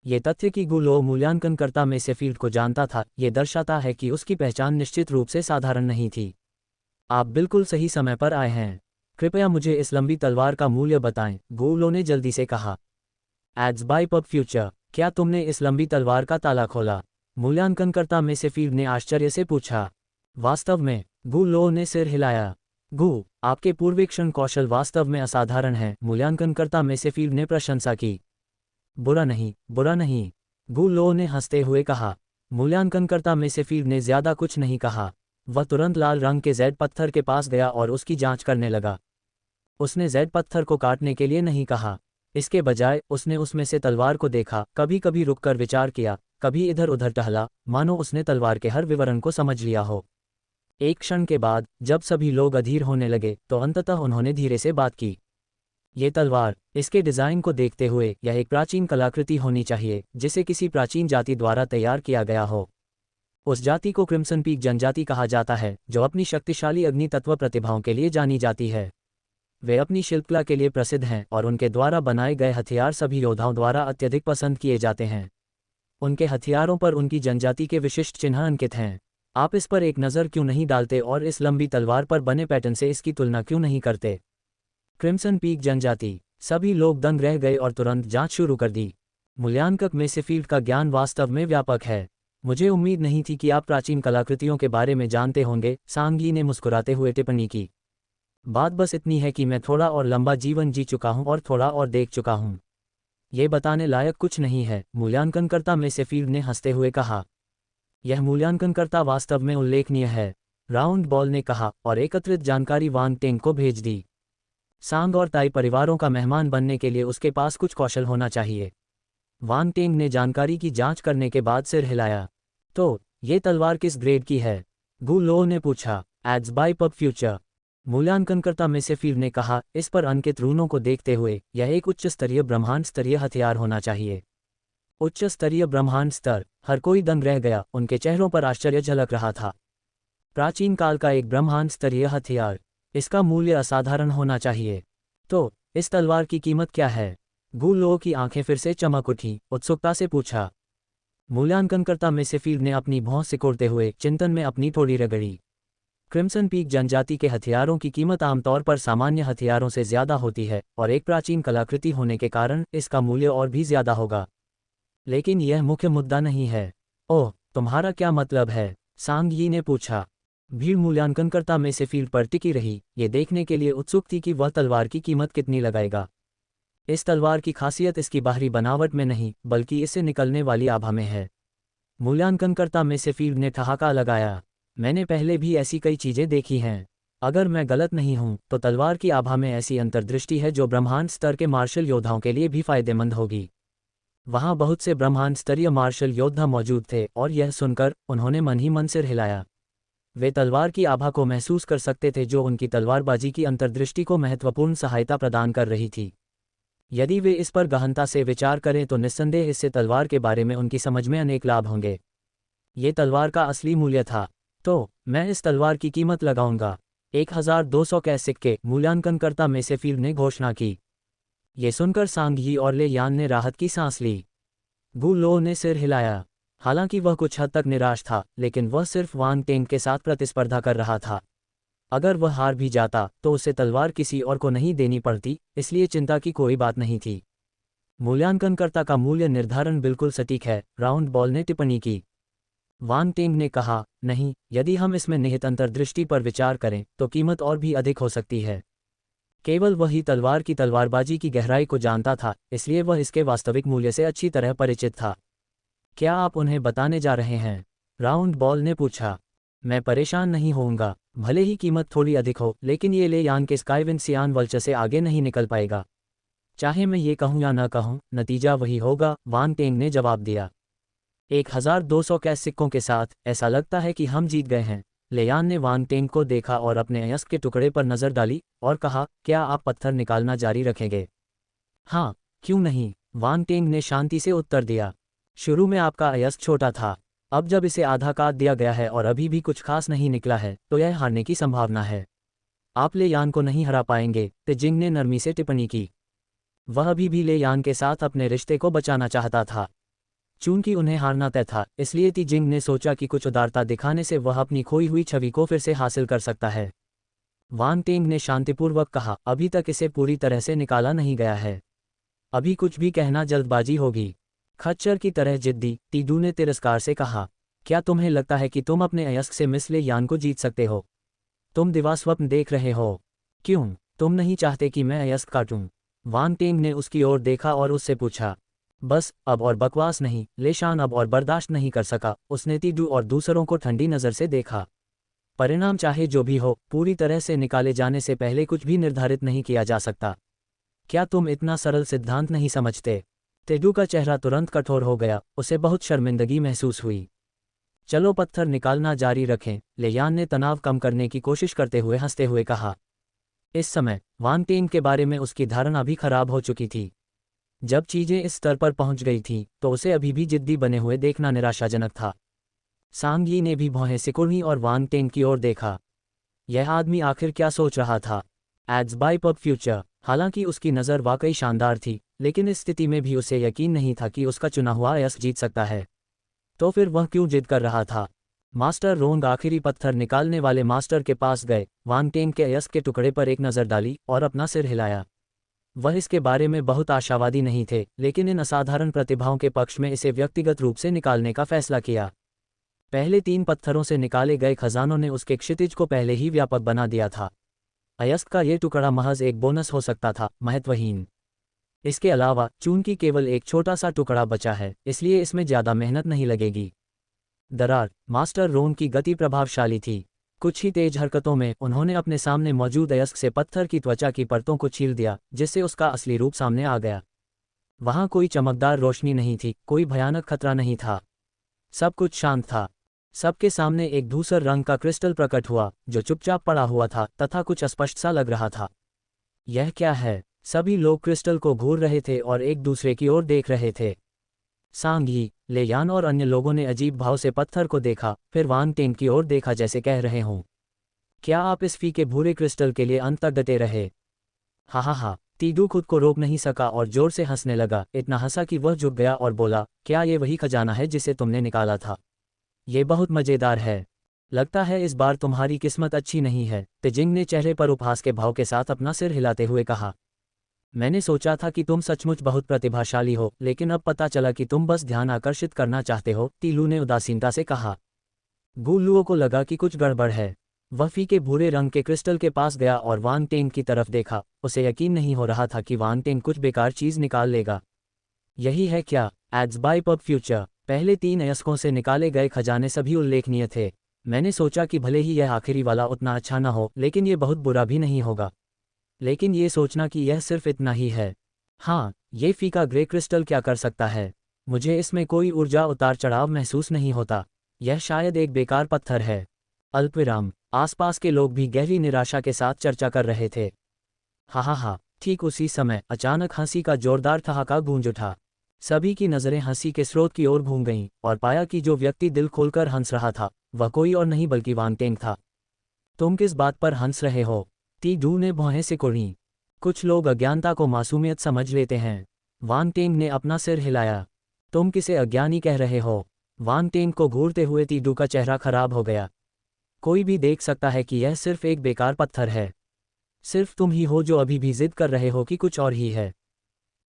ये तथ्य कि गु लो मूल्यांकनकर्ता मेसेफील्ड को जानता था, ये दर्शाता है कि उसकी पहचान निश्चित रूप से साधारण नहीं थी। आप बिल्कुल सही समय पर आए हैं। कृपया मुझे इस लंबी तलवार का मूल्य बताएं, गु लो ने जल्दी से कहा। एड्स बाय पब फ्यूचर, क्या तुमने इस लंबी तलवार का ताला खोला? मूल्यांकनकर्ता मेसेफील्ड ने आश्चर्य से पूछा। वास्तव में, गु लो ने सिर हिलाया। गु, आपके पूर्वेक्षण कौशल वास्तव में असाधारण हैं, मूल्यांकनकर्ता मेसेफील्ड ने प्रशंसा की। बुरा नहीं, बुरा नहीं, गु लो ने हंसते हुए कहा। मूल्यांकनकर्ता मेसेफील्ड ने ज्यादा कुछ नहीं कहा। वह तुरंत लाल रंग के जेड पत्थर के पास गया और उसकी जांच करने लगा। उसने जेड पत्थर को काटने के लिए नहीं कहा। इसके बजाय उसने उसमें से तलवार को देखा, कभी कभी रुककर विचार किया, कभी इधर उधर टहला, मानो उसने तलवार के हर विवरण को समझ लिया हो। एक क्षण के बाद, जब सभी लोग अधीर होने लगे, तो अंततः उन्होंने धीरे से बात की। ये तलवार, इसके डिज़ाइन को देखते हुए, यह एक प्राचीन कलाकृति होनी चाहिए, जिसे किसी प्राचीन जाति द्वारा तैयार किया गया हो। उस जाति को क्रिम्सन पीक जनजाति कहा जाता है, जो अपनी शक्तिशाली अग्नि तत्व प्रतिभाओं के लिए जानी जाती है। वे अपनी शिल्पकला के लिए प्रसिद्ध हैं और उनके द्वारा बनाए गए हथियार सभी योद्धाओं द्वारा अत्यधिक पसंद किए जाते हैं। उनके हथियारों पर उनकी जनजाति के विशिष्ट चिन्ह अंकित हैं। आप इस पर एक नज़र क्यों नहीं डालते और इस लंबी तलवार पर बने पैटर्न से इसकी तुलना क्यों नहीं करते? क्रिम्सन पीक जनजाति। सभी लोग दंग रह गए और तुरंत जांच शुरू कर दी। मूल्यांकक मेसेफील्ड का ज्ञान वास्तव में व्यापक है। मुझे उम्मीद नहीं थी कि आप प्राचीन कलाकृतियों के बारे में जानते होंगे, सांगी ने मुस्कुराते हुए टिप्पणी की। बात बस इतनी है कि मैं थोड़ा और लंबा जीवन जी चुका हूं और थोड़ा और देख चुका हूं। ये बताने लायक कुछ नहीं है, मूल्यांकनकर्ता मेसेफील्ड ने हंसते हुए कहा। यह मूल्यांकनकर्ता वास्तव में उल्लेखनीय है, राउंड बॉल ने कहा और एकत्रित जानकारी वांग टेंग को भेज दी। सांग और ताई परिवारों का मेहमान बनने के लिए उसके पास कुछ कौशल होना चाहिए। वांग टेंग ने जानकारी की जांच करने के बाद सिर हिलाया। तो, ये तलवार किस ग्रेड की है? गु लो ने पूछा। एड्स बाय पब फ्यूचर, मूल्यांकनकर्ता मेसेफील्ड ने कहा, इस पर अंकित रूनों को देखते हुए, यह एक उच्च स्तरीय ब्रह्मांड स्तरीय हथियार होना चाहिए। उच्च स्तरीय ब्रह्मांड स्तर, हर कोई दंग रह गया, उनके चेहरों पर आश्चर्य झलक रहा था। प्राचीन काल का एक ब्रह्मांड स्तरीय हथियार, इसका मूल्य असाधारण होना चाहिए। तो, इस तलवार की कीमत क्या है? गु लो की आंखें फिर से चमक उठी, उत्सुकता से पूछा। मूल्यांकनकर्ता मेसेफील्ड ने अपनी भौं सिकोड़ते हुए चिंतन में अपनी ठोड़ी रगड़ी। क्रिम्सन पीक जनजाति के हथियारों की कीमत आमतौर पर सामान्य हथियारों से ज्यादा होती है और एक प्राचीन कलाकृति होने के कारण इसका मूल्य और भी ज्यादा होगा। लेकिन यह मुख्य मुद्दा नहीं है। ओह, तुम्हारा क्या मतलब है? सांग यी ने पूछा। भीड़ मूल्यांकनकर्ता मेसेफील्ड पर टिकी रही, ये देखने के लिए उत्सुक थी कि वह तलवार की कीमत कितनी लगाएगा। इस तलवार की खासियत इसकी बाहरी बनावट में नहीं, बल्कि इससे निकलने वाली आभा में है। मूल्यांकनकर्ता मेसेफील्ड ने ठहाका लगाया। मैंने पहले भी ऐसी कई चीजें देखी हैं। अगर मैं गलत नहीं हूं, तो तलवार की आभा में ऐसी अंतर्दृष्टि है जो ब्रह्मांड स्तर के मार्शल योद्धाओं के लिए भी फायदेमंद होगी। वहां बहुत से ब्रह्मांड स्तरीय मार्शल योद्धा मौजूद थे और यह सुनकर उन्होंने मन ही मन सिर हिलाया। वे तलवार की आभा को महसूस कर सकते थे जो उनकी तलवारबाजी की अंतर्दृष्टि को महत्वपूर्ण सहायता प्रदान कर रही थी। यदि वे इस पर गहनता से विचार करें तो निस्संदेह इससे तलवार के बारे में उनकी समझ में अनेक लाभ होंगे। ये तलवार का असली मूल्य था। तो, मैं इस तलवार की कीमत लगाऊंगा 1200 के सिक्के, मूल्यांकनकर्ता मेसेफील्ड ने घोषणा की। ये सुनकर सांग यी और ले यान ने राहत की सांस ली। गु लो ने सिर हिलाया। हालांकि वह कुछ हद तक निराश था, लेकिन वह सिर्फ वांग टेंग के साथ प्रतिस्पर्धा कर रहा था। अगर वह हार भी जाता तो उसे तलवार किसी और को नहीं देनी पड़ती, इसलिए चिंता की कोई बात नहीं थी। मूल्यांकनकर्ता का मूल्य निर्धारण बिल्कुल सटीक है, राउंड बॉल ने टिप्पणी की। वांग टेंग ने कहा, नहीं, यदि हम इसमें निहित अंतर्दृष्टि पर विचार करें तो कीमत और भी अधिक हो सकती है। केवल वही तलवार की तलवारबाजी की गहराई को जानता था, इसलिए वह इसके वास्तविक मूल्य से अच्छी तरह परिचित था। क्या आप उन्हें बताने जा रहे हैं? राउंड बॉल ने पूछा। मैं परेशान नहीं होऊंगा, भले ही कीमत थोड़ी अधिक हो, लेकिन ये ले यान के स्काईविंड सियान वल्चर से आगे नहीं निकल पाएगा। चाहे मैं ये कहूं या न कहूं, नतीजा वही होगा, वांग टेंग ने जवाब दिया। 1200 कैश सिक्कों के साथ ऐसा लगता है कि हम जीत गए हैं। लेयान ने वांग टेंग को देखा और अपने अयस्क के टुकड़े पर नजर डाली और कहा, क्या आप पत्थर निकालना जारी रखेंगे? हाँ, क्यों नहीं, वांग टेंग ने शांति से उत्तर दिया। शुरू में आपका अयस्क छोटा था, अब जब इसे आधा काट दिया गया है और अभी भी कुछ खास नहीं निकला है, तो यह हारने की संभावना है। आप ले यान को नहीं हरा पाएंगे, तेजिंग ने नरमी से टिप्पणी की। वह अभी भी ले यान के साथ अपने रिश्ते को बचाना चाहता था। चूंकि उन्हें हारना तय था, इसलिए तेजिंग ने सोचा कि कुछ उदारता दिखाने से वह अपनी खोई हुई छवि को फिर से हासिल कर सकता है। वान टेंग ने शांतिपूर्वक कहा, अभी तक इसे पूरी तरह से निकाला नहीं गया है। अभी कुछ भी कहना जल्दबाजी होगी। खच्चर की तरह जिद्दी, टीडू ने तिरस्कार से कहा। क्या तुम्हें लगता है कि तुम अपने अयस्क से मिस ले यान को जीत सकते हो? तुम दिवास्वप्न देख रहे हो। क्यों? तुम नहीं चाहते कि मैं अयस्क काटूं? वान टेंग ने उसकी ओर देखा और उससे पूछा। बस अब और बकवास नहीं, लेशान अब और बर्दाश्त नहीं कर सका। उसने टीडू और दूसरों को ठंडी नज़र से देखा। परिणाम चाहे जो भी हो, पूरी तरह से निकाले जाने से पहले कुछ भी निर्धारित नहीं किया जा सकता। क्या तुम इतना सरल सिद्धांत नहीं समझते? टेडू का चेहरा तुरंत कठोर हो गया, उसे बहुत शर्मिंदगी महसूस हुई। चलो पत्थर निकालना जारी रखें, लेयान ने तनाव कम करने की कोशिश करते हुए हंसते हुए कहा। इस समय वान टेंग के बारे में उसकी धारणा भी खराब हो चुकी थी। जब चीजें इस स्तर पर पहुंच गई थीं, तो उसे अभी भी जिद्दी बने हुए देखना निराशाजनक था। सांग यी ने भी भौहें सिकुड़ी और वान टेंग की ओर देखा। यह आदमी आखिर क्या सोच रहा था? Ads by pub future. हालांकि उसकी नज़र वाकई शानदार थी, लेकिन इस स्थिति में भी उसे यकीन नहीं था कि उसका चुना हुआ अयस्क जीत सकता है। तो फिर वह क्यों जिद कर रहा था? मास्टर रोंग आखिरी पत्थर निकालने वाले मास्टर के पास गए, वान टेंग के अयस्क के टुकड़े पर एक नज़र डाली और अपना सिर हिलाया। वह इसके बारे में बहुत आशावादी नहीं थे, लेकिन इन असाधारण प्रतिभाओं के पक्ष में इसे व्यक्तिगत रूप से निकालने का फैसला किया। पहले 3 पत्थरों से निकाले गए खजानों ने उसके क्षितिज को पहले ही व्यापक बना दिया था। अयस्क का ये टुकड़ा महज एक बोनस हो सकता था, महत्वहीन। इसके अलावा चूंकि केवल एक छोटा सा टुकड़ा बचा है, इसलिए इसमें ज़्यादा मेहनत नहीं लगेगी। दरार। मास्टर रोन की गति प्रभावशाली थी। कुछ ही तेज हरकतों में उन्होंने अपने सामने मौजूद अयस्क से पत्थर की त्वचा की परतों को छील दिया, जिससे उसका असली रूप सामने आ गया। वहां कोई चमकदार रोशनी नहीं थी, कोई भयानक खतरा नहीं था। सब कुछ शांत था। सबके सामने एक धूसर रंग का क्रिस्टल प्रकट हुआ, जो चुपचाप पड़ा हुआ था तथा कुछ अस्पष्ट सा लग रहा था। यह क्या है? सभी लोग क्रिस्टल को घूर रहे थे और एक दूसरे की ओर देख रहे थे। सांग यी, लेयान और अन्य लोगों ने अजीब भाव से पत्थर को देखा, फिर वान टेंग की ओर देखा जैसे कह रहे हों, क्या आप इस फीके भूरे क्रिस्टल के लिए अंत तक डटे रहे? हा हा हा। टीडू खुद को रोक नहीं सका और जोर से हंसने लगा, इतना हंसा कि वह झुक गया और बोला, क्या ये वही खजाना है जिसे तुमने निकाला था? ये बहुत मज़ेदार है। लगता है इस बार तुम्हारी किस्मत अच्छी नहीं है, तेजिंग ने चेहरे पर उपहास के भाव के साथ अपना सिर हिलाते हुए कहा। मैंने सोचा था कि तुम सचमुच बहुत प्रतिभाशाली हो, लेकिन अब पता चला कि तुम बस ध्यान आकर्षित करना चाहते हो, टीलू ने उदासीनता से कहा। गुल्लुओं को लगा कि कुछ गड़बड़ है। वह फीके भूरे रंग के क्रिस्टल के पास गया और वान टेंग की तरफ देखा। उसे यकीन नहीं हो रहा था कि वान टेंग कुछ बेकार चीज़ निकाल लेगा। यही है क्या? Ads by pub future. पहले 3 अयस्कों से निकाले गए खजाने सभी उल्लेखनीय थे। मैंने सोचा कि भले ही यह आखिरी वाला उतना अच्छा न हो, लेकिन ये बहुत बुरा भी नहीं होगा। लेकिन ये सोचना कि यह सिर्फ इतना ही है। हाँ, ये फीका ग्रे क्रिस्टल क्या कर सकता है? मुझे इसमें कोई ऊर्जा उतार चढ़ाव महसूस नहीं होता। यह शायद एक बेकार पत्थर है। अल्पविराम। आसपास के लोग भी गहरी निराशा के साथ चर्चा कर रहे थे। हा हा हा। ठीक उसी समय अचानक हंसी का जोरदार ठहाका गूंज उठा। सभी की नज़रें हंसी के स्रोत की ओर घूम गईं और पाया कि जो व्यक्ति दिल खोलकर हंस रहा था, वह कोई और नहीं बल्कि वान टेंग था। तुम किस बात पर हंस रहे हो? टीडू ने भौहें सिकुड़ीं। कुछ लोग अज्ञानता को मासूमियत समझ लेते हैं। वान टेंग ने अपना सिर हिलाया। तुम किसे अज्ञानी कह रहे हो? वान टेंग को घूरते हुए टीडू का चेहरा खराब हो गया। कोई भी देख सकता है कि यह सिर्फ एक बेकार पत्थर है। सिर्फ तुम ही हो जो अभी भी जिद कर रहे हो कि कुछ और ही है।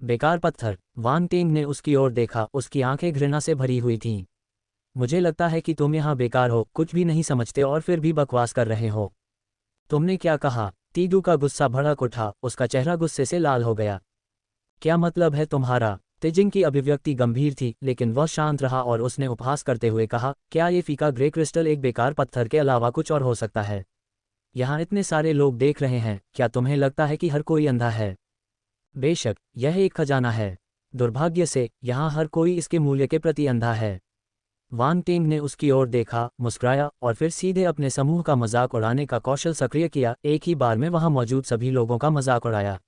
बेकार पत्थर। वान टेंग ने उसकी ओर देखा, उसकी आंखें घृणा से भरी हुई थीं। मुझे लगता है कि तुम यहाँ बेकार हो, कुछ भी नहीं समझते और फिर भी बकवास कर रहे हो। तुमने क्या कहा? टीडू का गुस्सा भड़क उठा, उसका चेहरा गुस्से से लाल हो गया। क्या मतलब है तुम्हारा? तेजिंग की अभिव्यक्ति गंभीर थी, लेकिन वह शांत रहा और उसने उपहास करते हुए कहा, क्या ये फीका ग्रे क्रिस्टल एक बेकार पत्थर के अलावा कुछ और हो सकता है? यहाँ इतने सारे लोग देख रहे हैं, क्या तुम्हें लगता है कि हर कोई अंधा है? बेशक, यह एक खजाना है। दुर्भाग्य से यहाँ हर कोई इसके मूल्य के प्रति अंधा है। वान टेंग ने उसकी ओर देखा, मुस्कुराया और फिर सीधे अपने समूह का मजाक उड़ाने का कौशल सक्रिय किया, एक ही बार में वहां मौजूद सभी लोगों का मजाक उड़ाया।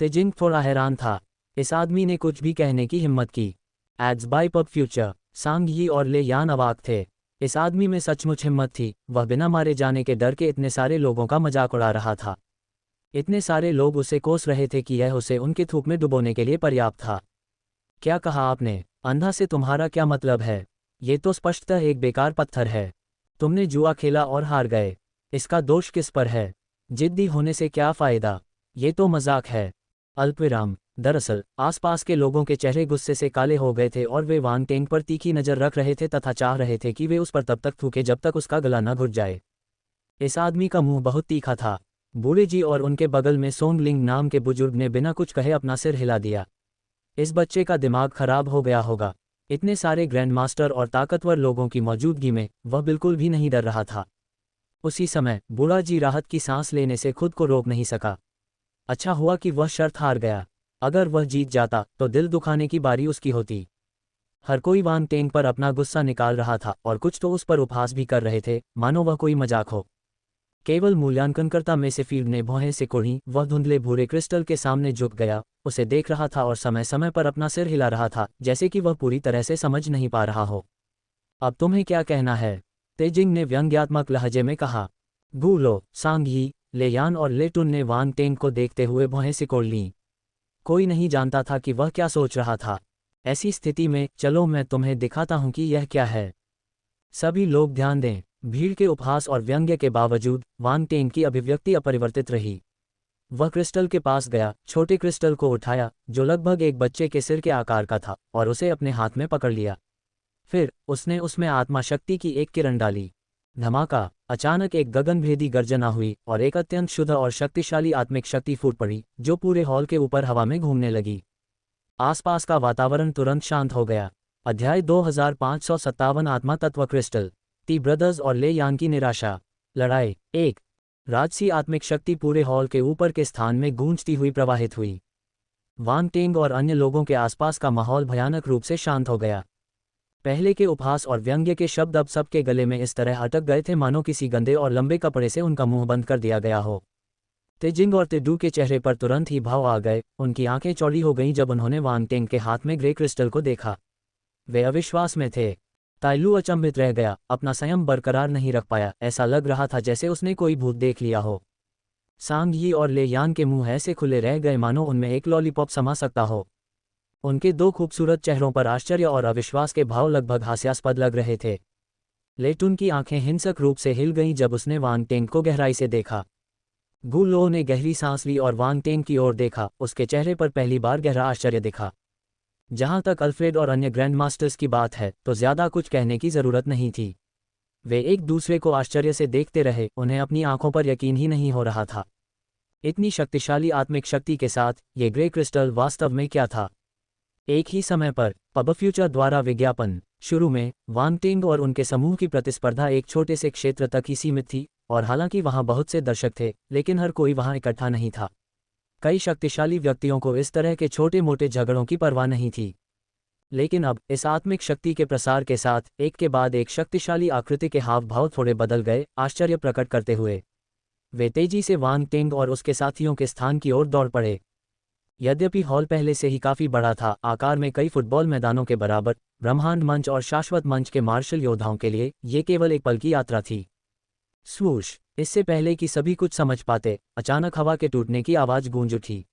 तेजिंग थोड़ा हैरान था। इस आदमी ने कुछ भी कहने की हिम्मत की। Ads by pub future. Sang Yi और ले यान अवाक थे। इस आदमी में सचमुच हिम्मत थी, वह बिना मारे जाने के डर के इतने सारे लोगों का मजाक उड़ा रहा था। इतने सारे लोग उसे कोस रहे थे कि यह उसे उनके थूक में डुबोने के लिए पर्याप्त था। क्या कहा आपने? अंधा से तुम्हारा क्या मतलब है? ये तो स्पष्टतः एक बेकार पत्थर है। तुमने जुआ खेला और हार गए। इसका दोष किस पर है? जिद्दी होने से क्या फायदा? ये तो मजाक है। अल्पविराम। दरअसल आसपास के लोगों के चेहरे गुस्से से काले हो गए थे और वे वांग टेंग पर तीखी नजर रख रहे थे तथा चाह रहे थे कि वे उस पर तब तक थूके जब तक उसका गला न घुट जाए। इस आदमी का मुंह बहुत तीखा था। बूढ़े जी और उनके बगल में सोंगलिंग नाम के बुजुर्ग ने बिना कुछ कहे अपना सिर हिला दिया। इस बच्चे का दिमाग खराब हो गया होगा। इतने सारे ग्रैंड मास्टर और ताकतवर लोगों की मौजूदगी में वह बिल्कुल भी नहीं डर रहा था। उसी समय बूढ़ा जी राहत की सांस लेने से खुद को रोक नहीं सका। अच्छा हुआ कि वह शर्त हार गया। अगर वह जीत जाता तो दिल दुखाने की बारी उसकी होती। हर कोई वांग टेंग पर अपना गुस्सा निकाल रहा था और कुछ तो उस पर उपहास भी कर रहे थे, मानो वह कोई मजाक हो। केवल मूल्यांकनकर्ता में से फील्ड ने भौहें सिकोड़ी। वह धुंधले भूरे क्रिस्टल के सामने झुक गया, उसे देख रहा था और समय समय पर अपना सिर हिला रहा था, जैसे कि वह पूरी तरह से समझ नहीं पा रहा हो। अब तुम्हें क्या कहना है? तेजिंग ने व्यंग्यात्मक लहजे में कहा। गू लो, सांग यी, ले यान और ले टुन ने वांग टेंग को देखते हुए भौहें सिकोड़ लीं। कोई नहीं जानता था कि वह क्या सोच रहा था। ऐसी स्थिति में चलो मैं तुम्हें दिखाता हूं कि यह क्या है। सभी लोग ध्यान दें। भीड़ के उपहास और व्यंग्य के बावजूद वांग टेंग की अभिव्यक्ति अपरिवर्तित रही। वह क्रिस्टल के पास गया, छोटे क्रिस्टल को उठाया जो लगभग एक बच्चे के सिर के आकार का था, और उसे अपने हाथ में पकड़ लिया। फिर उसने उसमें आत्मा शक्ति की एक किरण डाली। धमाका! अचानक एक गगनभेदी गर्जना हुई और एक अत्यंत शुद्ध और शक्तिशाली आत्मिक शक्ति फूट पड़ी जो पूरे हॉल के ऊपर हवा में घूमने लगी। आसपास का वातावरण तुरंत शांत हो गया। अध्याय 2557 आत्मा तत्व क्रिस्टल, ती ब्रदर्स और ले यान की निराशा। लड़ाई 1। राजसी आत्मिक शक्ति पूरे हॉल के ऊपर के स्थान में गूंजती हुई प्रवाहित हुई। वांग टेंग और अन्य लोगों के आसपास का माहौल भयानक रूप से शांत हो गया। पहले के उपहास और व्यंग्य के शब्द अब सबके गले में इस तरह अटक गए थे मानो किसी गंदे और लंबे कपड़े से उनका मुंह बंद कर दिया गया हो। तेजिंग और तेडू के चेहरे पर तुरंत ही भाव आ गए, उनकी आंखें चौड़ी हो गईं जब उन्होंने वांग टेंग के हाथ में ग्रे क्रिस्टल को देखा। वे अविश्वास में थे। ताइलू अचंभित रह गया, अपना संयम बरकरार नहीं रख पाया। ऐसा लग रहा था जैसे उसने कोई भूत देख लिया हो। सांग यी और ले यान के मुंह ऐसे खुले रह गए मानो उनमें एक लॉलीपॉप समा सकता हो। उनके दो खूबसूरत चेहरों पर आश्चर्य और अविश्वास के भाव लगभग हास्यास्पद लग रहे थे। लेटुन की आंखें हिंसक रूप से हिल गईं जब उसने वांग टेंग को गहराई से देखा। गू लो ने गहरी सांस ली और वांग टेंग की ओर देखा। उसके चेहरे पर पहली बार गहरा आश्चर्य दिखा। जहां तक अल्फ्रेड और अन्य ग्रैंड मास्टर्स की बात है तो ज्यादा कुछ कहने की जरूरत नहीं थी। वे एक दूसरे को आश्चर्य से देखते रहे, उन्हें अपनी आंखों पर यकीन ही नहीं हो रहा था। इतनी शक्तिशाली आत्मिक शक्ति के साथ ये ग्रे क्रिस्टल वास्तव में क्या था? एक ही समय पर पब फ्यूचर द्वारा विज्ञापन। शुरू में वांग टेंग और उनके समूह की प्रतिस्पर्धा एक छोटे से क्षेत्र तक ही सीमित थी, और हालांकि वहां बहुत से दर्शक थे, लेकिन हर कोई वहां इकट्ठा नहीं था। कई शक्तिशाली व्यक्तियों को इस तरह के छोटे मोटे झगड़ों की परवाह नहीं थी। लेकिन अब इस आत्मिक शक्ति के प्रसार के साथ एक के बाद एक शक्तिशाली आकृति के हाव भाव थोड़े बदल गए, आश्चर्य प्रकट करते हुए। वे तेजी से वांग टेंग और उसके साथियों के स्थान की ओर दौड़ पड़े। यद्यपि हॉल पहले से ही काफी बड़ा था, आकार में कई फुटबॉल मैदानों के बराबर, ब्रह्मांड मंच और शाश्वत मंच के मार्शल योद्धाओं के लिए ये केवल एक पल की यात्रा थी। स्वूश! इससे पहले कि सभी कुछ समझ पाते, अचानक हवा के टूटने की आवाज गूंज उठी।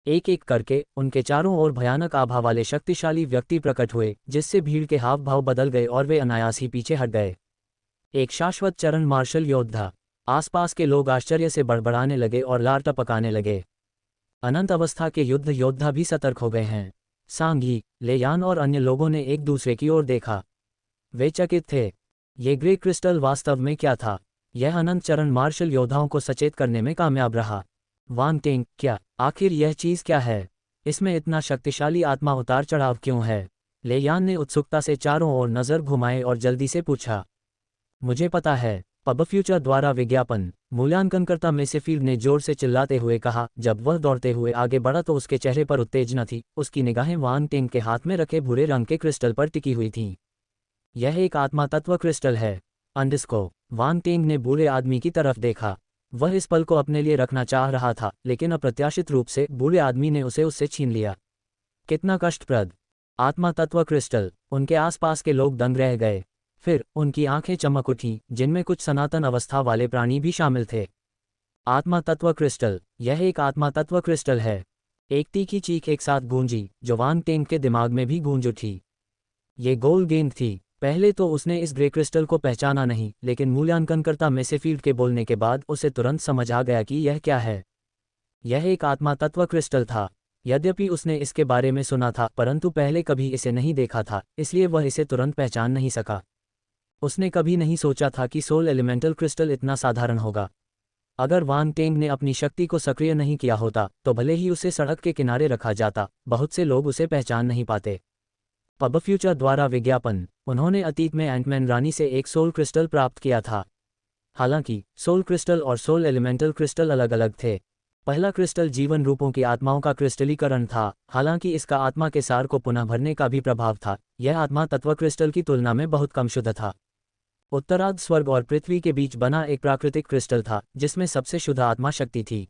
एक एक करके उनके चारों ओर भयानक आभा वाले शक्तिशाली व्यक्ति प्रकट हुए, जिससे भीड़ के हाव भाव बदल गए और वे अनायास ही पीछे हट गए। एक शाश्वत चरण मार्शल योद्धा। आसपास के लोग आश्चर्य से बड़बड़ाने लगे और लार टपकाने लगे। अनंत अवस्था के युद्ध योद्धा भी सतर्क हो गए हैं। सांग यी, ले यान और अन्य लोगों ने एक दूसरे की ओर देखा। वे चकित थे। ये ग्रे क्रिस्टल वास्तव में क्या था? यह अनंत चरण मार्शल योद्धाओं को सचेत करने में कामयाब रहा। वांग टेंग, क्या आखिर यह चीज क्या है? इसमें इतना शक्तिशाली आत्मा उतार चढ़ाव क्यों है? ले यान ने उत्सुकता से चारों ओर नजर घुमाए और जल्दी से पूछा। मुझे पता है। पब फ्यूचर द्वारा विज्ञापन। मूल्यांकनकर्ता में से फील्ड ने जोर से चिल्लाते हुए कहा। जब वह दौड़ते हुए आगे बढ़ा तो उसके चेहरे पर उत्तेजना थी, उसकी निगाहें वांग टेंग के हाथ में रखे भूरे रंग के क्रिस्टल पर टिकी हुई थीं। यह एक आत्मा तत्व क्रिस्टल है। अंडस्को। वांग टेंग ने बूढ़े आदमी की तरफ देखा। वह इस पल को अपने लिए रखना चाह रहा था, लेकिन अप्रत्याशित रूप से बूढ़े आदमी ने उसे उससे छीन लिया। कितना कष्टप्रद! आत्मा तत्व क्रिस्टल। उनके आसपास के लोग दंग रह गए। फिर उनकी आंखें चमक उठीं, जिनमें कुछ सनातन अवस्था वाले प्राणी भी शामिल थे। आत्मा तत्व क्रिस्टल, यह एक आत्मा तत्व क्रिस्टल है। एक तीखी चीख एक साथ गूंजी, जो वांग टेंग के दिमाग में भी गूंज उठी। ये गोल गेंद थी। पहले तो उसने इस ग्रे क्रिस्टल को पहचाना नहीं, लेकिन मूल्यांकनकर्ता मैसेफील्ड के बोलने के बाद उसे तुरंत समझ आ गया कि यह क्या है। यह एक आत्मा तत्व क्रिस्टल था। यद्यपि उसने इसके बारे में सुना था, परंतु पहले कभी इसे नहीं देखा था, इसलिए वह इसे तुरंत पहचान नहीं सका। उसने कभी नहीं सोचा था कि सोल एलिमेंटल क्रिस्टल इतना साधारण होगा। अगर वांग टेंग ने अपनी शक्ति को सक्रिय नहीं किया होता, तो भले ही उसे सड़क के किनारे रखा जाता, बहुत से लोग उसे पहचान नहीं पाते। पब फ्यूचर द्वारा विज्ञापन। उन्होंने अतीत में एंटमैन रानी से एक सोल क्रिस्टल प्राप्त किया था। हालांकि सोल क्रिस्टल और सोल एलिमेंटल क्रिस्टल अलग अलग थे। पहला क्रिस्टल जीवन रूपों की आत्माओं का क्रिस्टलीकरण था, हालांकि इसका आत्मा के सार को पुनः भरने का भी प्रभाव था। यह आत्मा तत्व क्रिस्टल की तुलना में बहुत कम शुद्ध था। उत्तरार्ध स्वर्ग और पृथ्वी के बीच बना एक प्राकृतिक क्रिस्टल था, जिसमें सबसे शुद्ध आत्मा शक्ति थी।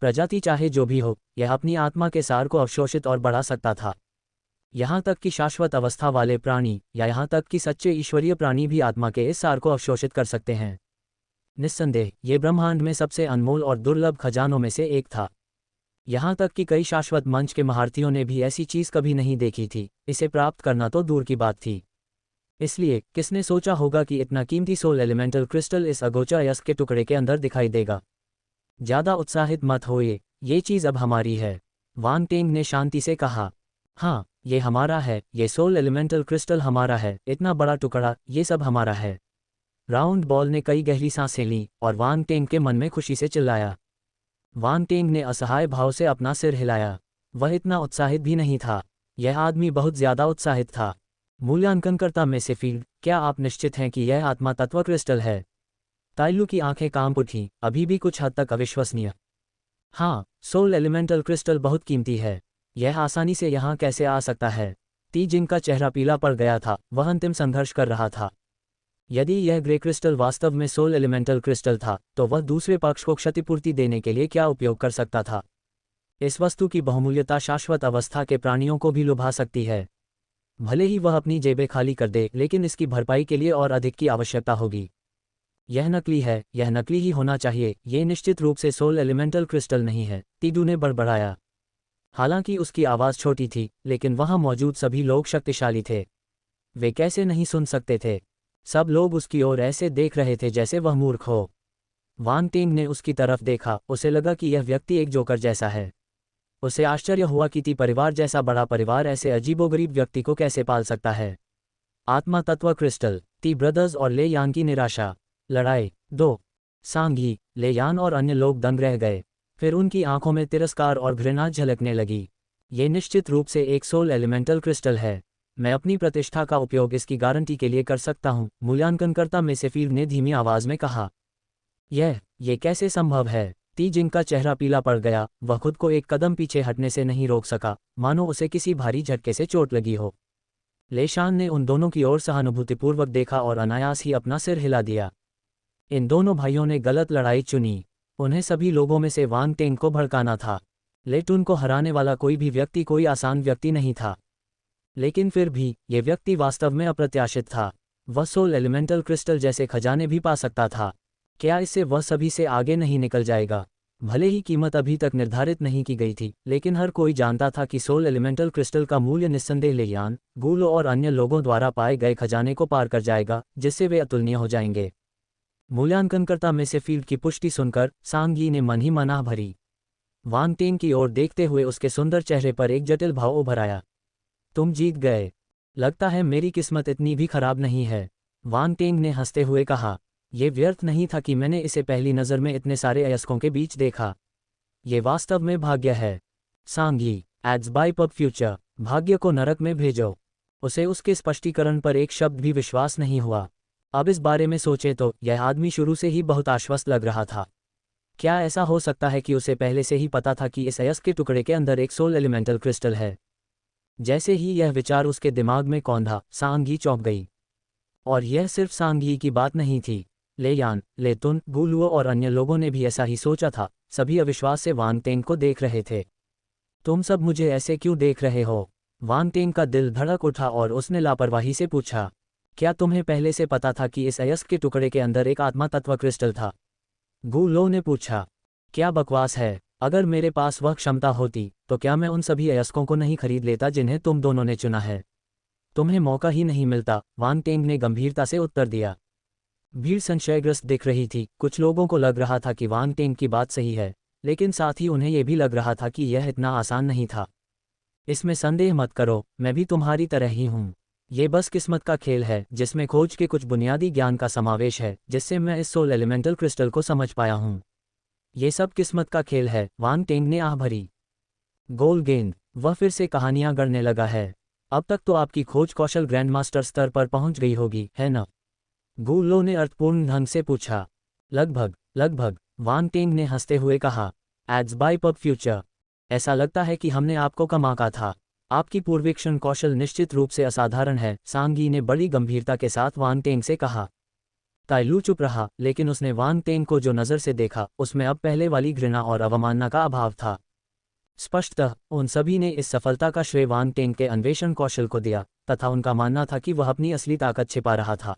प्रजाति चाहे जो भी हो, यह अपनी आत्मा के सार को अवशोषित और बढ़ा सकता था। यहाँ तक कि शाश्वत अवस्था वाले प्राणी, या यहाँ तक कि सच्चे ईश्वरीय प्राणी भी आत्मा के इस सार को अवशोषित कर सकते हैं। निस्संदेह ये ब्रह्मांड में सबसे अनमोल और दुर्लभ खजानों में से एक था। यहाँ तक कि कई शाश्वत मंच के महारथियों ने भी ऐसी चीज़ कभी नहीं देखी थी। इसे प्राप्त करना तो दूर की बात थी। इसलिए किसने सोचा होगा कि इतना कीमती सोल एलिमेंटल क्रिस्टल इस अगोचर अयस्क के टुकड़े के अंदर दिखाई देगा। ज़्यादा उत्साहित मत होइए, ये चीज़ अब हमारी है, वांग टेंग ने शांति से कहा। हाँ, ये हमारा है, ये सोल एलिमेंटल क्रिस्टल हमारा है, इतना बड़ा टुकड़ा, ये सब हमारा है। राउंड बॉल ने कई गहरी सांसें लीं और वांग टेंग के मन में खुशी से चिल्लाया। वांग टेंग ने असहाय भाव से अपना सिर हिलाया। वह इतना उत्साहित भी नहीं था। यह आदमी बहुत ज्यादा उत्साहित था। मूल्यांकनकर्ता मैसेफील्ड, क्या आप निश्चित हैं कि यह आत्मा तत्व क्रिस्टल है? ताइलू की आंखें कांप उठीं, अभी भी कुछ हद तक अविश्वसनीय। हाँ, सोल एलिमेंटल क्रिस्टल बहुत कीमती है। यह आसानी से यहाँ कैसे आ सकता है? ती जिनका चेहरा पीला पड़ गया था, वह अंतिम संघर्ष कर रहा था। यदि यह ग्रे क्रिस्टल वास्तव में सोल एलिमेंटल क्रिस्टल था, तो वह दूसरे पक्ष को क्षतिपूर्ति देने के लिए क्या उपयोग कर सकता था? इस वस्तु की बहुमूल्यता शाश्वत अवस्था के प्राणियों को भी लुभा सकती है। भले ही वह अपनी जेबें खाली कर दे, लेकिन इसकी भरपाई के लिए और अधिक की आवश्यकता होगी। यह नकली है, यह नकली ही होना चाहिए, ये निश्चित रूप से सोल एलिमेंटल क्रिस्टल नहीं है, तीडू ने बड़बड़ाया। हालांकि उसकी आवाज़ छोटी थी, लेकिन वहां मौजूद सभी लोग शक्तिशाली थे। वे कैसे नहीं सुन सकते थे? सब लोग उसकी ओर ऐसे देख रहे थे जैसे वह मूर्ख हो। वांग टेंग ने उसकी तरफ देखा, उसे लगा कि यह व्यक्ति एक जोकर जैसा है। उसे आश्चर्य हुआ कि ती परिवार जैसा बड़ा परिवार ऐसे अजीबोगरीब व्यक्ति को कैसे पाल सकता है। आत्मा तत्व क्रिस्टल, ती ब्रदर्स और ले यान की निराशा। लड़ाई 2। सांगी, ले यान और अन्य लोग दंग रह गए। फिर उनकी आंखों में तिरस्कार और घृणा झलकने लगी। ये निश्चित रूप से एक सोल एलिमेंटल क्रिस्टल है। मैं अपनी प्रतिष्ठा का उपयोग इसकी गारंटी के लिए कर सकता हूँ, मूल्यांकनकर्ता मैसेफील्ड ने धीमी आवाज में कहा। ये कैसे संभव है? ती जिनका चेहरा पीला पड़ गया, वह खुद को एक कदम पीछे हटने से नहीं रोक सका, मानो उसे किसी भारी झटके से चोट लगी हो। लेशान ने उन दोनों की ओर सहानुभूतिपूर्वक देखा और अनायास ही अपना सिर हिला दिया। इन दोनों भाइयों ने गलत लड़ाई चुनी। उन्हें सभी लोगों में से वांग टेंग को भड़काना था। लेटून को हराने वाला कोई भी व्यक्ति कोई आसान व्यक्ति नहीं था। लेकिन फिर भी ये व्यक्ति वास्तव में अप्रत्याशित था। वह सोल एलिमेंटल क्रिस्टल जैसे खजाने भी पा सकता था। क्या इससे वह सभी से आगे नहीं निकल जाएगा? भले ही कीमत अभी तक निर्धारित नहीं की गई थी, लेकिन हर कोई जानता था कि सोल एलिमेंटल क्रिस्टल का मूल्य निस्संदेह लेयान, गूलो और अन्य लोगों द्वारा पाए गए खजाने को पार कर जाएगा, जिससे वे अतुलनीय हो जाएंगे। मूल्यांकनकर्ता मैसेफील्ड की पुष्टि सुनकर सांगी ने मन ही मनाह भरी। वांग टेंग की ओर देखते हुए उसके सुंदर चेहरे पर एक जटिल भाव उभर आया। तुम जीत गए। लगता है मेरी किस्मत इतनी भी खराब नहीं है, वांग टेंग ने हंसते हुए कहा। यह व्यर्थ नहीं था कि मैंने इसे पहली नज़र में इतने सारे अयस्कों के बीच देखा। ये वास्तव में भाग्य है। सांगी एड्स बाय पब फ्यूचर, भाग्य को नरक में भेजो। उसे उसके स्पष्टीकरण पर एक शब्द भी विश्वास नहीं हुआ। अब इस बारे में सोचे तो यह आदमी शुरू से ही बहुत आश्वस्त लग रहा था। क्या ऐसा हो सकता है कि उसे पहले से ही पता था कि इस अयस्क के टुकड़े के अंदर एक सोल एलिमेंटल क्रिस्टल है? जैसे ही यह विचार उसके दिमाग में कौंधा, सांगी चौंक गई। और यह सिर्फ सांगी की बात नहीं थी। लेयान, लेतुन, गुलुओ और अन्य लोगों ने भी ऐसा ही सोचा था। सभी अविश्वास से वांग टेंग को देख रहे थे। तुम सब मुझे ऐसे क्यों देख रहे हो? वांग टेंग का दिल धड़क उठा और उसने लापरवाही से पूछा। क्या तुम्हें पहले से पता था कि इस अयस्क के टुकड़े के अंदर एक आत्मा तत्व क्रिस्टल था? गु लो ने पूछा। क्या बकवास है, अगर मेरे पास वह क्षमता होती तो क्या मैं उन सभी अयस्कों को नहीं खरीद लेता जिन्हें तुम दोनों ने चुना है? तुम्हें मौका ही नहीं मिलता, वांग टेंग ने गंभीरता से उत्तर दिया। भीड़ संशयग्रस्त दिख रही थी। कुछ लोगों को लग रहा था कि वांग टेंग की बात सही है, लेकिन साथ ही उन्हें यह भी लग रहा था कि यह इतना आसान नहीं था। इसमें संदेह मत करो, मैं भी तुम्हारी तरह ही हूँ। ये बस किस्मत का खेल है जिसमें खोज के कुछ बुनियादी ज्ञान का समावेश है जिससे मैं इस सोल एलिमेंटल क्रिस्टल को समझ पाया हूँ। ये सब किस्मत का खेल है, वांग टेंग ने आह भरी। गोल गेंद, वह फिर से कहानियां गढ़ने लगा है। अब तक तो आपकी खोज कौशल ग्रैंडमास्टर स्तर पर पहुंच गई होगी, है न? गु लो ने अर्थपूर्ण ढंग से पूछा। लगभग लगभग, वांग टेंग ने हंसते हुए कहा। एड्स बाय पब फ्यूचर, ऐसा लगता है कि हमने आपको कम आंका था। आपकी पूर्वेक्षण कौशल निश्चित रूप से असाधारण है, सांग यी ने बड़ी गंभीरता के साथ वांग टेंग से कहा। ताई लू चुप रहा, लेकिन उसने वांग टेंग को जो नज़र से देखा उसमें अब पहले वाली घृणा और अवमानना का अभाव था। स्पष्टतः उन सभी ने इस सफलता का श्रेय वांग टेंग के अन्वेषण कौशल को दिया, तथा उनका मानना था कि वह अपनी असली ताकत छिपा रहा था।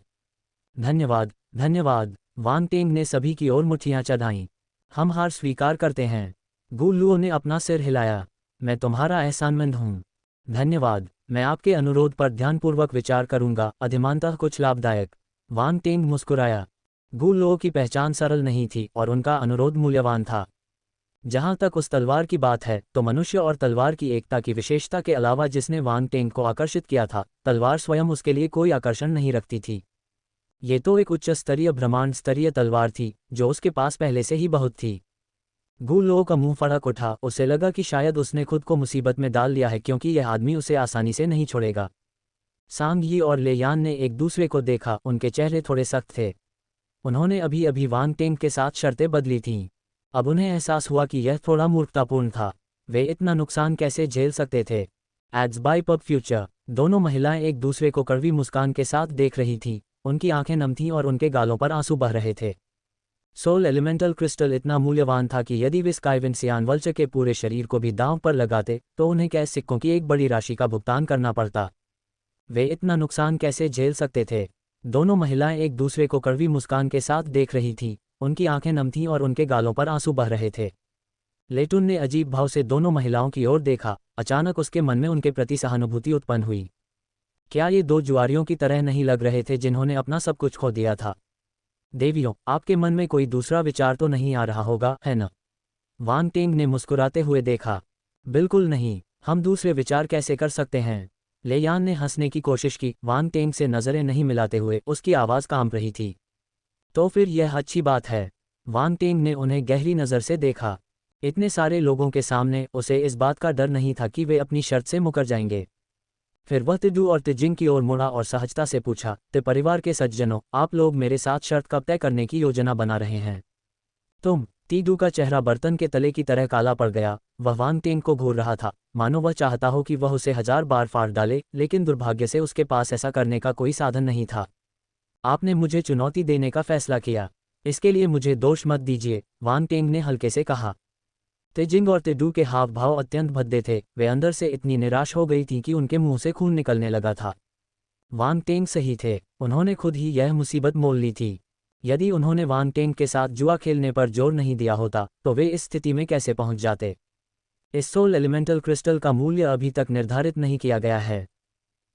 धन्यवाद धन्यवाद, वांग टेंग ने सभी की ओर मुट्ठियां चढ़ाईं। हम हार स्वीकार करते हैं। गु लुओ ने अपना सिर हिलाया। मैं तुम्हारा एहसानमंद हूँ। धन्यवाद, मैं आपके अनुरोध पर ध्यानपूर्वक विचार करूंगा, अधिमानतः कुछ लाभदायक। वांग टेंग मुस्कुराया। गु लुओ की पहचान सरल नहीं थी और उनका अनुरोध मूल्यवान था। जहां तक उस तलवार की बात है तो मनुष्य और तलवार की एकता की विशेषता के अलावा जिसने वांग टेंग को आकर्षित किया था, तलवार स्वयं उसके लिए कोई आकर्षण नहीं रखती थी। ये तो एक उच्च स्तरीय ब्रह्मांड स्तरीय तलवार थी जो उसके पास पहले से ही बहुत थी। गु लो का मुंह फड़क उठा, उसे लगा कि शायद उसने खुद को मुसीबत में डाल लिया है क्योंकि यह आदमी उसे आसानी से नहीं छोड़ेगा। सांग यी और ले यान ने एक दूसरे को देखा, उनके चेहरे थोड़े सख्त थे। उन्होंने अभी अभी वांग टेंग के साथ शर्तें बदली थीं। अब उन्हें एहसास हुआ कि यह थोड़ा मूर्खतापूर्ण था। वे इतना नुकसान कैसे झेल सकते थे? एड्स बाय पब फ्यूचर, दोनों महिलाएं एक दूसरे को कड़वी मुस्कान के साथ देख रही थीं। उनकी आंखें नम थीं और उनके गालों पर आंसू बह रहे थे। सोल एलिमेंटल क्रिस्टल इतना मूल्यवान था कि यदि वे स्काइविंसियान वल्चर के पूरे शरीर को भी दांव पर लगाते तो उन्हें कैश सिक्कों की एक बड़ी राशि का भुगतान करना पड़ता। वे इतना नुकसान कैसे झेल सकते थे? दोनों महिलाएं एक दूसरे को कड़वी मुस्कान के साथ देख रही थीं। उनकी आंखें नम थीं और उनके गालों पर आंसू बह रहे थे। लेटुन ने अजीब भाव से दोनों महिलाओं की ओर देखा। अचानक उसके मन में उनके प्रति सहानुभूति उत्पन्न हुई। क्या ये दो जुआरियों की तरह नहीं लग रहे थे जिन्होंने अपना सब कुछ खो दिया था? देवियों, आपके मन में कोई दूसरा विचार तो नहीं आ रहा होगा, है न? वांग टेंग ने मुस्कुराते हुए देखा। बिल्कुल नहीं, हम दूसरे विचार कैसे कर सकते हैं? ले यान ने हंसने की कोशिश की। वांग टेंग से नजरें नहीं मिलाते हुए उसकी आवाज़ कांप रही थी। तो फिर यह अच्छी बात है। वांग टेंग ने उन्हें गहरी नज़र से देखा। इतने सारे लोगों के सामने उसे इस बात का डर नहीं था कि वे अपनी शर्त से मुकर जाएंगे। फिर वह तिडू और तिजिंग की ओर मुड़ा और सहजता से पूछा, ते परिवार के सज्जनों, आप लोग मेरे साथ शर्त कब तय करने की योजना बना रहे हैं? तुम? तीडू का चेहरा बर्तन के तले की तरह काला पड़ गया। वह वांग टेंग को घूर रहा था, मानो वह चाहता हो कि वह उसे 1000 बार फाड़ डाले, लेकिन दुर्भाग्य से उसके पास ऐसा करने का कोई साधन नहीं था। आपने मुझे चुनौती देने का फैसला किया, इसके लिए मुझे दोष मत दीजिए, वांग टेंग ने हल्के से कहा। तेजिंग और तेडू के हाव भाव अत्यंत भद्दे थे। वे अंदर से इतनी निराश हो गई थीं कि उनके मुंह से खून निकलने लगा था। वांग टेंग सही थे, उन्होंने खुद ही यह मुसीबत मोल ली थी। यदि उन्होंने वांग टेंग के साथ जुआ खेलने पर जोर नहीं दिया होता तो वे इस स्थिति में कैसे पहुंच जाते? इस सोल एलिमेंटल क्रिस्टल का मूल्य अभी तक निर्धारित नहीं किया गया है।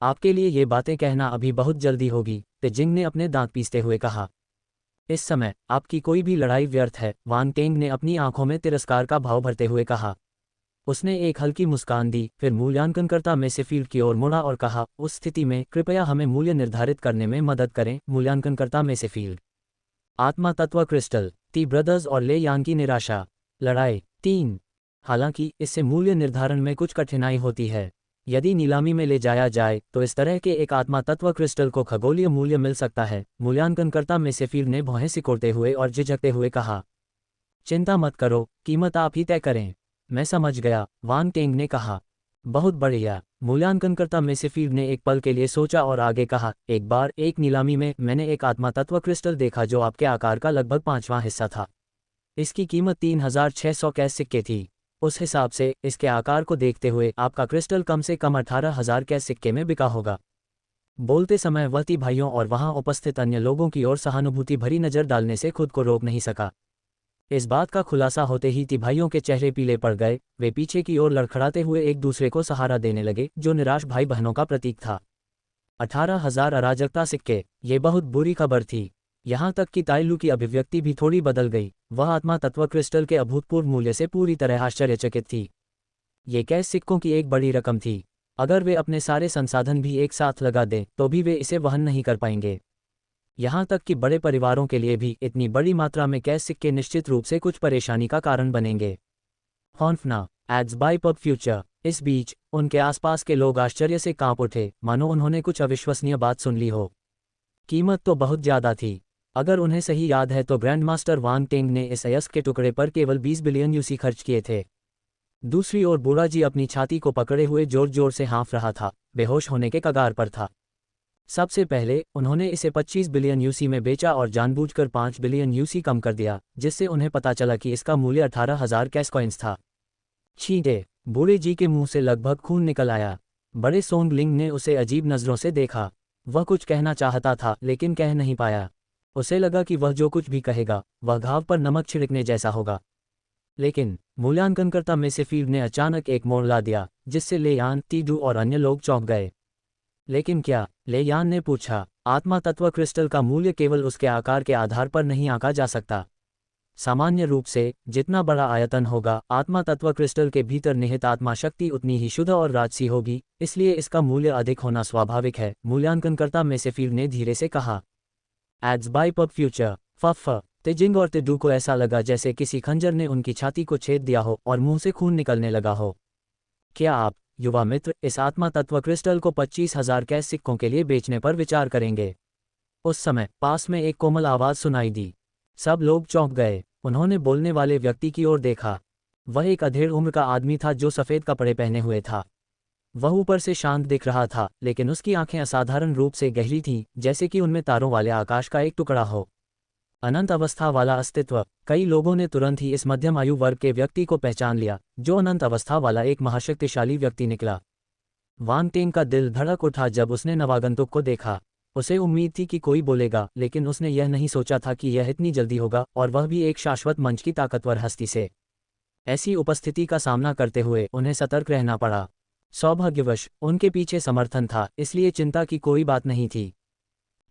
आपके लिए ये बातें कहना अभी बहुत जल्दी होगी, तेजिंग ने अपने दांत पीसते हुए कहा। इस समय आपकी कोई भी लड़ाई व्यर्थ है, वांग टेंग ने अपनी आंखों में तिरस्कार का भाव भरते हुए कहा। उसने एक हल्की मुस्कान दी, फिर मूल्यांकनकर्ता मेसेफील्ड की ओर मुड़ा और कहा, उस स्थिति में कृपया हमें मूल्य निर्धारित करने में मदद करें, मूल्यांकनकर्ता मेसेफील्ड। आत्मा तत्व क्रिस्टल, टी ब्रदर्स और ले यान की निराशा। लड़ाई 3। हालांकि इससे मूल्य निर्धारण में कुछ कठिनाई होती है। यदि नीलामी में ले जाया जाए तो इस तरह के एक आत्मा तत्व क्रिस्टल को खगोलीय मूल्य मिल सकता है, मूल्यांकनकर्ता मेसेफील्ड ने भौहें सिकोड़ते हुए और झिझकते हुए कहा। चिंता मत करो, कीमत आप ही तय करें। मैं समझ गया, वांग टेंग ने कहा। बहुत बढ़िया, मूल्यांकनकर्ता मेसेफील्ड ने एक पल के लिए सोचा और आगे कहा, एक बार एक नीलामी में मैंने एक आत्मा तत्व क्रिस्टल देखा जो आपके आकार का लगभग 5वां हिस्सा था। इसकी कीमत 3600 कैश सिक्के थी। उस हिसाब से इसके आकार को देखते हुए आपका क्रिस्टल कम से कम 18,000 कैश सिक्के में बिका होगा। बोलते समय वह ती भाइयों और वहां उपस्थित अन्य लोगों की ओर सहानुभूति भरी नज़र डालने से खुद को रोक नहीं सका। इस बात का खुलासा होते ही ती भाइयों के चेहरे पीले पड़ गए, वे पीछे की ओर लड़खड़ाते हुए एक दूसरे को सहारा देने लगे, जो निराश भाई बहनों का प्रतीक था। 18,000 अराजकता सिक्के, ये बहुत बुरी खबर थी। यहाँ तक कि ताइलू की अभिव्यक्ति भी थोड़ी बदल गई, वह आत्मा तत्व क्रिस्टल के अभूतपूर्व मूल्य से पूरी तरह आश्चर्यचकित थी। ये कैश सिक्कों की एक बड़ी रकम थी। अगर वे अपने सारे संसाधन भी एक साथ लगा दें तो भी वे इसे वहन नहीं कर पाएंगे। यहाँ तक कि बड़े परिवारों के लिए भी इतनी बड़ी मात्रा में कैश सिक्के निश्चित रूप से कुछ परेशानी का कारण बनेंगे। हॉन्फना एड्स बाय पब फ्यूचर। इस बीच उनके आसपास के लोग आश्चर्य से कांप उठे, मानो उन्होंने कुछ अविश्वसनीय बात सुन ली हो। कीमत तो बहुत ज्यादा थी। अगर उन्हें सही याद है तो ग्रैंड मास्टर वांग टेंग ने इस अयस्क के टुकड़े पर केवल 20 बिलियन यूसी खर्च किए थे। दूसरी ओर बूढ़ा जी अपनी छाती को पकड़े हुए जोर जोर से हाँफ रहा था, बेहोश होने के कगार पर था। सबसे पहले उन्होंने इसे 25 बिलियन यूसी में बेचा और जानबूझकर 5 बिलियन यूसी कम कर दिया, जिससे उन्हें पता चला कि इसका मूल्य 18,000 कैश कॉइन्स था। छींटे, बूढ़े जी के मुंह से लगभग खून निकल आया। बड़े सोंग लिंग ने उसे अजीब नज़रों से देखा। वह कुछ कहना चाहता था लेकिन कह नहीं पाया। उसे लगा कि वह जो कुछ भी कहेगा वह घाव पर नमक छिड़कने जैसा होगा। लेकिन मूल्यांकनकर्ता मेसेफील्ड ने अचानक एक मोड़ ला दिया, जिससे ले यान, तीडू और अन्य लोग चौंक गए। लेकिन क्या? ले यान ने पूछा। आत्मा तत्व क्रिस्टल का मूल्य केवल उसके आकार के आधार पर नहीं आंका जा सकता। सामान्य रूप से जितना बड़ा आयतन होगा, आत्मा तत्व क्रिस्टल के भीतर निहित आत्मा शक्ति उतनी ही शुद्ध और राजसी होगी, इसलिए इसका मूल्य अधिक होना स्वाभाविक है, मूल्यांकनकर्ता मेसेफील्ड ने धीरे से कहा। Ads by pub future. फफ तेजिंग और तेडू को ऐसा लगा जैसे किसी खंजर ने उनकी छाती को छेद दिया हो और मुंह से खून निकलने लगा हो। क्या आप, युवा मित्र, इस आत्मा तत्व क्रिस्टल को 25,000 कैश सिक्कों के लिए बेचने पर विचार करेंगे? उस समय पास में एक कोमल आवाज सुनाई दी। सब लोग चौंक गए। उन्होंने बोलने वाले व्यक्ति की ओर देखा। वह एक अधेड़ उम्र का आदमी था जो सफ़ेद कपड़े पहने हुए था। वह ऊपर से शांत दिख रहा था, लेकिन उसकी आंखें असाधारण रूप से गहरी थीं, जैसे कि उनमें तारों वाले आकाश का एक टुकड़ा हो। अनंत अवस्था वाला अस्तित्व। कई लोगों ने तुरंत ही इस मध्यम आयु वर्ग के व्यक्ति को पहचान लिया, जो अनंत अवस्था वाला एक महाशक्तिशाली व्यक्ति निकला। वांग टेंग का दिल धड़क उठा जब उसने नवागंतुक को देखा। उसे उम्मीद थी कि कोई बोलेगा, लेकिन उसने यह नहीं सोचा था कि यह इतनी जल्दी होगा, और वह भी एक शाश्वत मंच की ताकतवर हस्ती से। ऐसी उपस्थिति का सामना करते हुए उन्हें सतर्क रहना पड़ा। सौभाग्यवश उनके पीछे समर्थन था, इसलिए चिंता की कोई बात नहीं थी।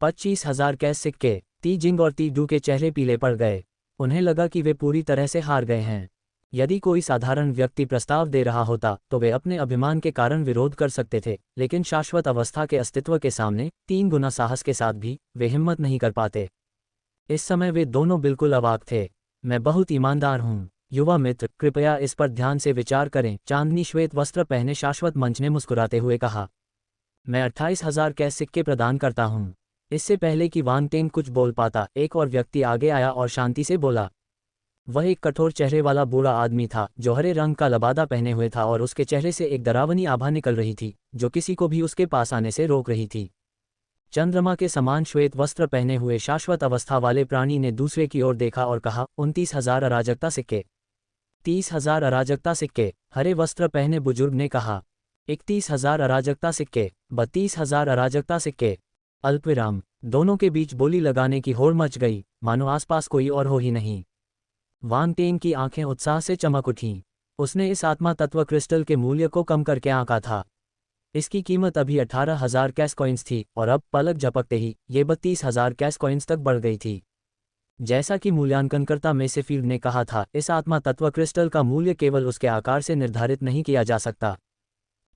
25,000 कैश सिक्के। ती जिंग और ती डू के चेहरे पीले पड़ गए। उन्हें लगा कि वे पूरी तरह से हार गए हैं। यदि कोई साधारण व्यक्ति प्रस्ताव दे रहा होता तो वे अपने अभिमान के कारण विरोध कर सकते थे, लेकिन शाश्वत अवस्था के अस्तित्व के सामने 3 गुना साहस के साथ भी वे हिम्मत नहीं कर पाते। इस समय वे दोनों बिल्कुल अवाक थे। मैं बहुत ईमानदार हूँ, युवा मित्र, कृपया इस पर ध्यान से विचार करें, चांदनी श्वेत वस्त्र पहने शाश्वत मंच ने मुस्कुराते हुए कहा। मैं 28,000 कैश सिक्के प्रदान करता हूँ। इससे पहले कि वांग टेंग कुछ बोल पाता, एक और व्यक्ति आगे आया और शांति से बोला। वह एक कठोर चेहरे वाला बूढ़ा आदमी था, जो हरे रंग का लबादा पहने हुए था और उसके चेहरे से एक डरावनी आभा निकल रही थी, जो किसी को भी उसके पास आने से रोक रही थी। चंद्रमा के समान श्वेत वस्त्र पहने हुए शाश्वत अवस्था वाले प्राणी ने दूसरे की ओर देखा और कहा, 29,000 अराजकता सिक्के। 30,000 अराजकता सिक्के, हरे वस्त्र पहने बुजुर्ग ने कहा। 31,000 अराजकता सिक्के। 32,000 अराजकता सिक्के। अल्पविराम। दोनों के बीच बोली लगाने की होड़ मच गई, मानो आसपास कोई और हो ही नहीं। वांग टेंग की आंखें उत्साह से चमक उठीं। उसने इस आत्मा तत्व क्रिस्टल के मूल्य को कम करके आंका था। इसकी कीमत अभी 18,000 कैश कॉइन्स थी और अब पलक झपकते ही ये 32,000 कैश कॉइन्स तक बढ़ गई थी। जैसा कि मूल्यांकनकर्ता मेसेफील्ड ने कहा था, इस आत्मा तत्व क्रिस्टल का मूल्य केवल उसके आकार से निर्धारित नहीं किया जा सकता।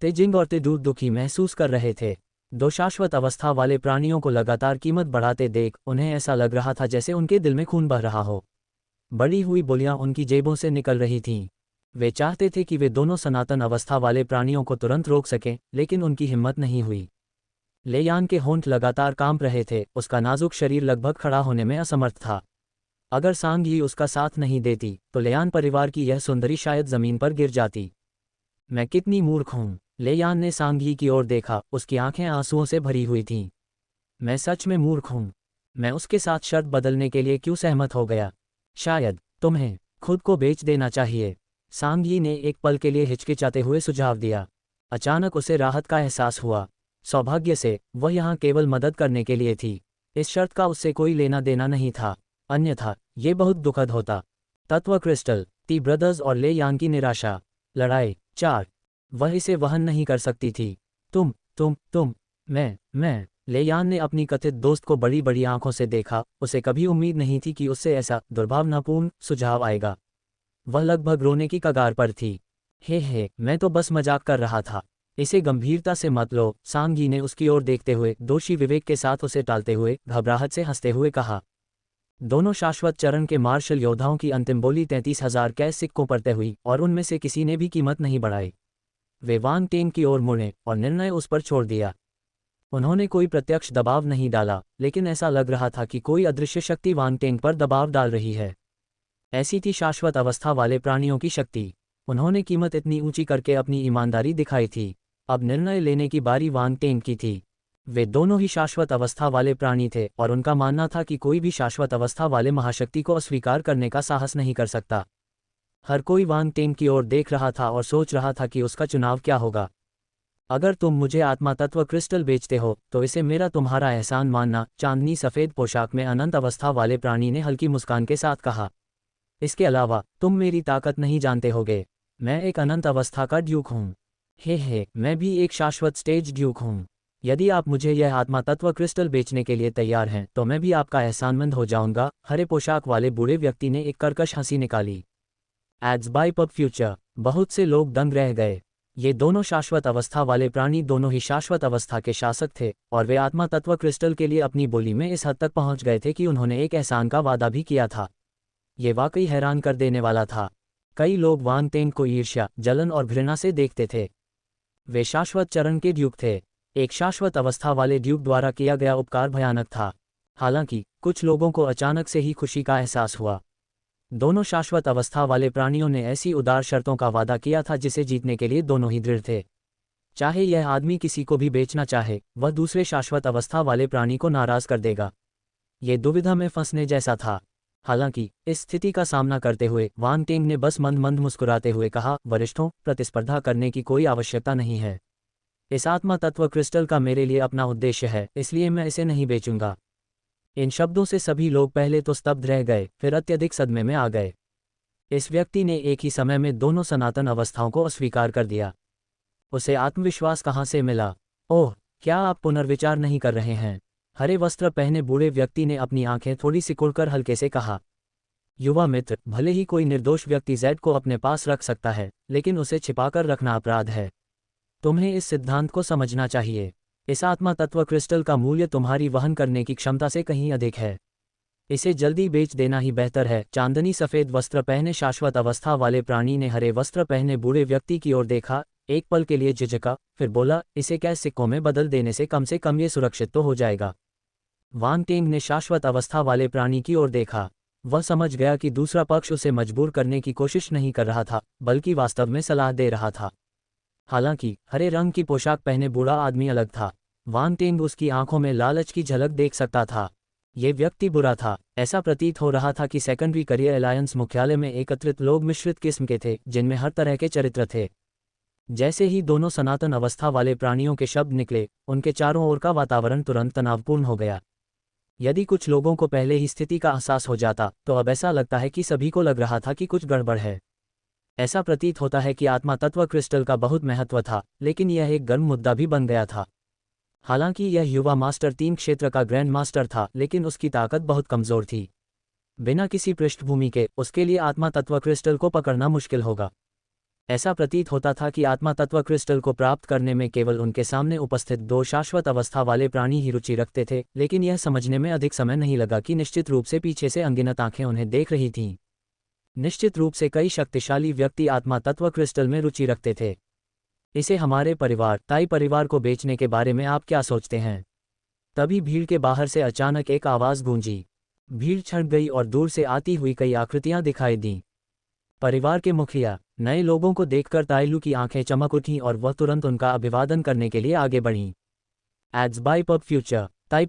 तेजिंग और तेडू दुखी महसूस कर रहे थे। दो शाश्वत अवस्था वाले प्राणियों को लगातार कीमत बढ़ाते देख उन्हें ऐसा लग रहा था जैसे उनके दिल में खून बह रहा हो। बढ़ी हुई बोलियां उनकी जेबों से निकल रही थीं। वे चाहते थे कि वे दोनों सनातन अवस्था वाले प्राणियों को तुरंत रोक सकें, लेकिन उनकी हिम्मत नहीं हुई। ले यान के होंठ लगातार कांप रहे थे, उसका नाजुक शरीर लगभग खड़ा होने में असमर्थ था। अगर सांग ही उसका साथ नहीं देती तो लेयान परिवार की यह सुंदरी शायद जमीन पर गिर जाती। मैं कितनी मूर्ख हूँ। ले यान ने सांगी की ओर देखा, उसकी आंखें आंसुओं से भरी हुई थीं। मैं सच में मूर्ख हूँ। मैं उसके साथ शर्त बदलने के लिए क्यों सहमत हो गया? शायद तुम्हें खुद को बेच देना चाहिए, सांगी ने एक पल के लिए हिचकिचाते हुए सुझाव दिया। अचानक उसे राहत का एहसास हुआ। सौभाग्य से वह यहाँ केवल मदद करने के लिए थी। इस शर्त का उससे कोई लेना देना नहीं था, अन्यथा ये बहुत दुखद होता। तत्व क्रिस्टल, टी ब्रदर्स और ले यांग की निराशा। लड़ाई 4। वह इसे वहन नहीं कर सकती थी। तुम मैं ले यान ने अपनी कथित दोस्त को बड़ी बड़ी आंखों से देखा। उसे कभी उम्मीद नहीं थी कि उससे ऐसा दुर्भावनापूर्ण सुझाव आएगा। वह लगभग रोने की कगार पर थी। हे मैं तो बस मजाक कर रहा था, इसे गंभीरता से मत लो, सांगी ने उसकी ओर देखते हुए दोषी विवेक के साथ उसे टालते हुए घबराहट से हंसते हुए कहा। दोनों शाश्वत चरण के मार्शल योद्धाओं की अंतिम बोली 33,000 कैश सिक्कों पर तय हुई और उनमें से किसी ने भी कीमत नहीं बढ़ाई। वे वांग टेंग की ओर मुड़े और निर्णय उस पर छोड़ दिया। उन्होंने कोई प्रत्यक्ष दबाव नहीं डाला, लेकिन ऐसा लग रहा था कि कोई अदृश्य शक्ति वांग टेंग पर दबाव डाल रही है। ऐसी थी शाश्वत अवस्था वाले प्राणियों की शक्ति। उन्होंने कीमत इतनी ऊंची करके अपनी ईमानदारी दिखाई थी। अब निर्णय लेने की बारी वांग टेंग की थी। वे दोनों ही शाश्वत अवस्था वाले प्राणी थे और उनका मानना था कि कोई भी शाश्वत अवस्था वाले महाशक्ति को अस्वीकार करने का साहस नहीं कर सकता। हर कोई वांग टेंग की ओर देख रहा था और सोच रहा था कि उसका चुनाव क्या होगा। अगर तुम मुझे आत्मा तत्व क्रिस्टल बेचते हो तो इसे मेरा तुम्हारा एहसान मानना, चांदनी सफ़ेद पोशाक में अनंत अवस्था वाले प्राणी ने हल्की मुस्कान के साथ कहा। इसके अलावा तुम मेरी ताकत नहीं जानते होगे। मैं एक अनंत अवस्था का ड्यूक हूँ। हे मैं भी एक शाश्वत स्टेज ड्यूक हूँ। यदि आप मुझे यह आत्मा तत्व क्रिस्टल बेचने के लिए तैयार हैं तो मैं भी आपका एहसानमंद हो जाऊंगा। हरे पोशाक वाले बूढ़े व्यक्ति ने एक कर्कश हंसी निकाली। Ads by pub future. बहुत से लोग दंग रह गए। ये दोनों शाश्वत अवस्था वाले प्राणी दोनों ही शाश्वत अवस्था के शासक थे और वे आत्मा तत्व क्रिस्टल के लिए अपनी बोली में इस हद तक पहुंच गए थे कि उन्होंने एक एहसान का वादा भी किया था। ये वाकई हैरान कर देने वाला था। कई लोग वांग टेंग को ईर्ष्या, जलन और घृणा से देखते थे। वे शाश्वत चरण के ड्यूक थे। एक शाश्वत अवस्था वाले ड्यूक द्वारा किया गया उपकार भयानक था। हालांकि कुछ लोगों को अचानक से ही खुशी का एहसास हुआ। दोनों शाश्वत अवस्था वाले प्राणियों ने ऐसी उदार शर्तों का वादा किया था जिसे जीतने के लिए दोनों ही दृढ़ थे। चाहे यह आदमी किसी को भी बेचना चाहे, वह दूसरे शाश्वत अवस्था वाले प्राणी को नाराज कर देगा। ये दुविधा में फंसने जैसा था। हालांकि इस स्थिति का सामना करते हुए वांग टेंग ने बस मंद मंद मुस्कुराते हुए कहा, वरिष्ठों, प्रतिस्पर्धा करने की कोई आवश्यकता नहीं है। इस आत्मा तत्व क्रिस्टल का मेरे लिए अपना उद्देश्य है, इसलिए मैं इसे नहीं बेचूंगा। इन शब्दों से सभी लोग पहले तो स्तब्ध रह गए, फिर अत्यधिक सदमे में आ गए। इस व्यक्ति ने एक ही समय में दोनों सनातन अवस्थाओं को अस्वीकार कर दिया। उसे आत्मविश्वास कहाँ से मिला? ओह, क्या आप पुनर्विचार नहीं कर रहे हैं? हरे वस्त्र पहने बूढ़े व्यक्ति ने अपनी आंखें थोड़ी सिकुड़कर हल्के से कहा। युवा मित्र, भले ही कोई निर्दोष व्यक्ति जेड को अपने पास रख सकता है, लेकिन उसे छिपाकर रखना अपराध है। तुम्हें इस सिद्धांत को समझना चाहिए। इस आत्मा तत्व क्रिस्टल का मूल्य तुम्हारी वहन करने की क्षमता से कहीं अधिक है। इसे जल्दी बेच देना ही बेहतर है। चांदनी सफ़ेद वस्त्र पहने शाश्वत अवस्था वाले प्राणी ने हरे वस्त्र पहने बूढ़े व्यक्ति की ओर देखा, एक पल के लिए झिझका, फिर बोला, इसे कैश सिक्कों में बदल देने से कम ये सुरक्षित तो हो जाएगा। वांग टेंग ने शाश्वत अवस्था वाले प्राणी की ओर देखा। वह समझ गया कि दूसरा पक्ष उसे मजबूर करने की कोशिश नहीं कर रहा था, बल्कि वास्तव में सलाह दे रहा था। हालांकि हरे रंग की पोशाक पहने बूढ़ा आदमी अलग था। वांग टेंग उसकी आंखों में लालच की झलक देख सकता था। ये व्यक्ति बुरा था। ऐसा प्रतीत हो रहा था कि सेकेंडरी करियर अलायंस मुख्यालय में एकत्रित लोग मिश्रित किस्म के थे, जिनमें हर तरह के चरित्र थे। जैसे ही दोनों सनातन अवस्था वाले प्राणियों के शब्द निकले, उनके चारों ओर का वातावरण तुरंत तनावपूर्ण हो गया। यदि कुछ लोगों को पहले ही स्थिति का एहसास हो जाता, तो अब ऐसा लगता है कि सभी को लग रहा था कि कुछ गड़बड़ है। ऐसा प्रतीत होता है कि आत्मा तत्व क्रिस्टल का बहुत महत्व था, लेकिन यह एक गर्म मुद्दा भी बन गया था। हालांकि यह युवा मास्टर 3 क्षेत्र का ग्रैंड मास्टर था, लेकिन उसकी ताकत बहुत कमज़ोर थी। बिना किसी पृष्ठभूमि के उसके लिए आत्मा तत्व क्रिस्टल को पकड़ना मुश्किल होगा। ऐसा प्रतीत होता था कि आत्मा तत्व क्रिस्टल को प्राप्त करने में केवल उनके सामने उपस्थित 2 शाश्वत अवस्था वाले प्राणी ही रुचि रखते थे, लेकिन यह समझने में अधिक समय नहीं लगा कि निश्चित रूप से पीछे से अनगिनत आंखें उन्हें देख रही थीं। निश्चित रूप से कई शक्तिशाली व्यक्ति आत्मा तत्व क्रिस्टल में रुचि रखते थे। इसे हमारे परिवार, ताई परिवार को बेचने के बारे में आप क्या सोचते हैं? तभी भीड़ के बाहर से अचानक एक आवाज़ गूंजी। भीड़ छट गई और दूर से आती हुई कई आकृतियां दिखाई दीं। परिवार के मुखिया। नए लोगों को देखकर ताइलू की आंखें चमक उठीं और वह तुरंत उनका अभिवादन करने के लिए आगे बढ़ीं। Ads by pub future. ताई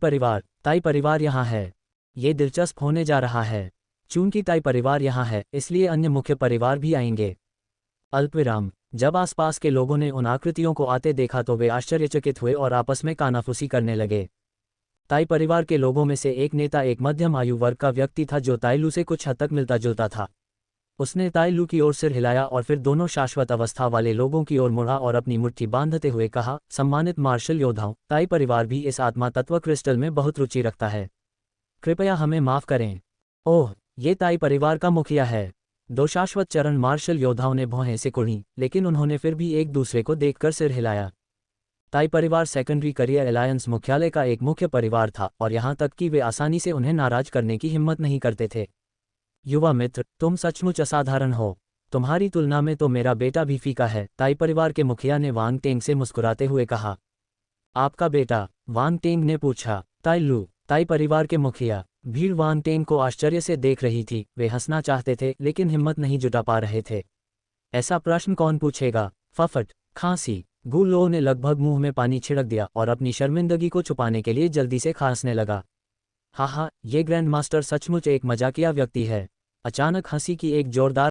परिवार यहाँ है। ये दिलचस्प होने जा रहा है। चूंकि ताई परिवार यहाँ है, इसलिए अन्य मुख्य परिवार भी आएंगे। अल्पविराम। जब आसपास के लोगों ने उन आकृतियों को आते देखा तो वे आश्चर्यचकित हुए और आपस में कानाफूसी करने लगे। ताई परिवार के लोगों में से एक नेता एक मध्यम आयु वर्ग का व्यक्ति था जो ताई लू से कुछ हद तक मिलता जुलता था। उसने ताई लू की ओर सिर हिलाया और फिर दोनों शाश्वत अवस्था वाले लोगों की ओर मुड़ा और अपनी मुट्ठी बांधते हुए कहा, सम्मानित मार्शल योद्धाओं, ताई परिवार भी इस आत्मा तत्व क्रिस्टल में बहुत रुचि रखता है। कृपया हमें माफ करें। ओह, ये ताई परिवार का मुखिया है। दो शाश्वत चरण मार्शल योद्धाओं ने भौहें से कुढ़ी, लेकिन उन्होंने फिर भी एक दूसरे को देखकर सिर हिलाया। ताई परिवार सेकेंडरी करियर अलायंस मुख्यालय का एक मुख्य परिवार था और यहाँ तक कि वे आसानी से उन्हें नाराज करने की हिम्मत नहीं करते थे। युवा मित्र, तुम सचमुच असाधारण हो। तुम्हारी तुलना में तो मेरा बेटा भी फीका है, ताई परिवार के मुखिया ने वांग टेंग से मुस्कुराते हुए कहा। आपका बेटा? वांग टेंग ने पूछा। ताई लू, ताई परिवार के मुखिया। भीड़ वांग टेंग को आश्चर्य से देख रही थी। वे हंसना चाहते थे लेकिन हिम्मत नहीं जुटा पा रहे थे। ऐसा प्रश्न कौन पूछेगा? फफट, खांसी। गु लो ने लगभग मुंह में पानी छिड़क दिया और अपनी शर्मिंदगी को छुपाने के लिए जल्दी से खांसने लगा। हाँ, ये ग्रैंड मास्टर सचमुच एक मजाकिया व्यक्ति है। अचानक हंसी की एक जोरदार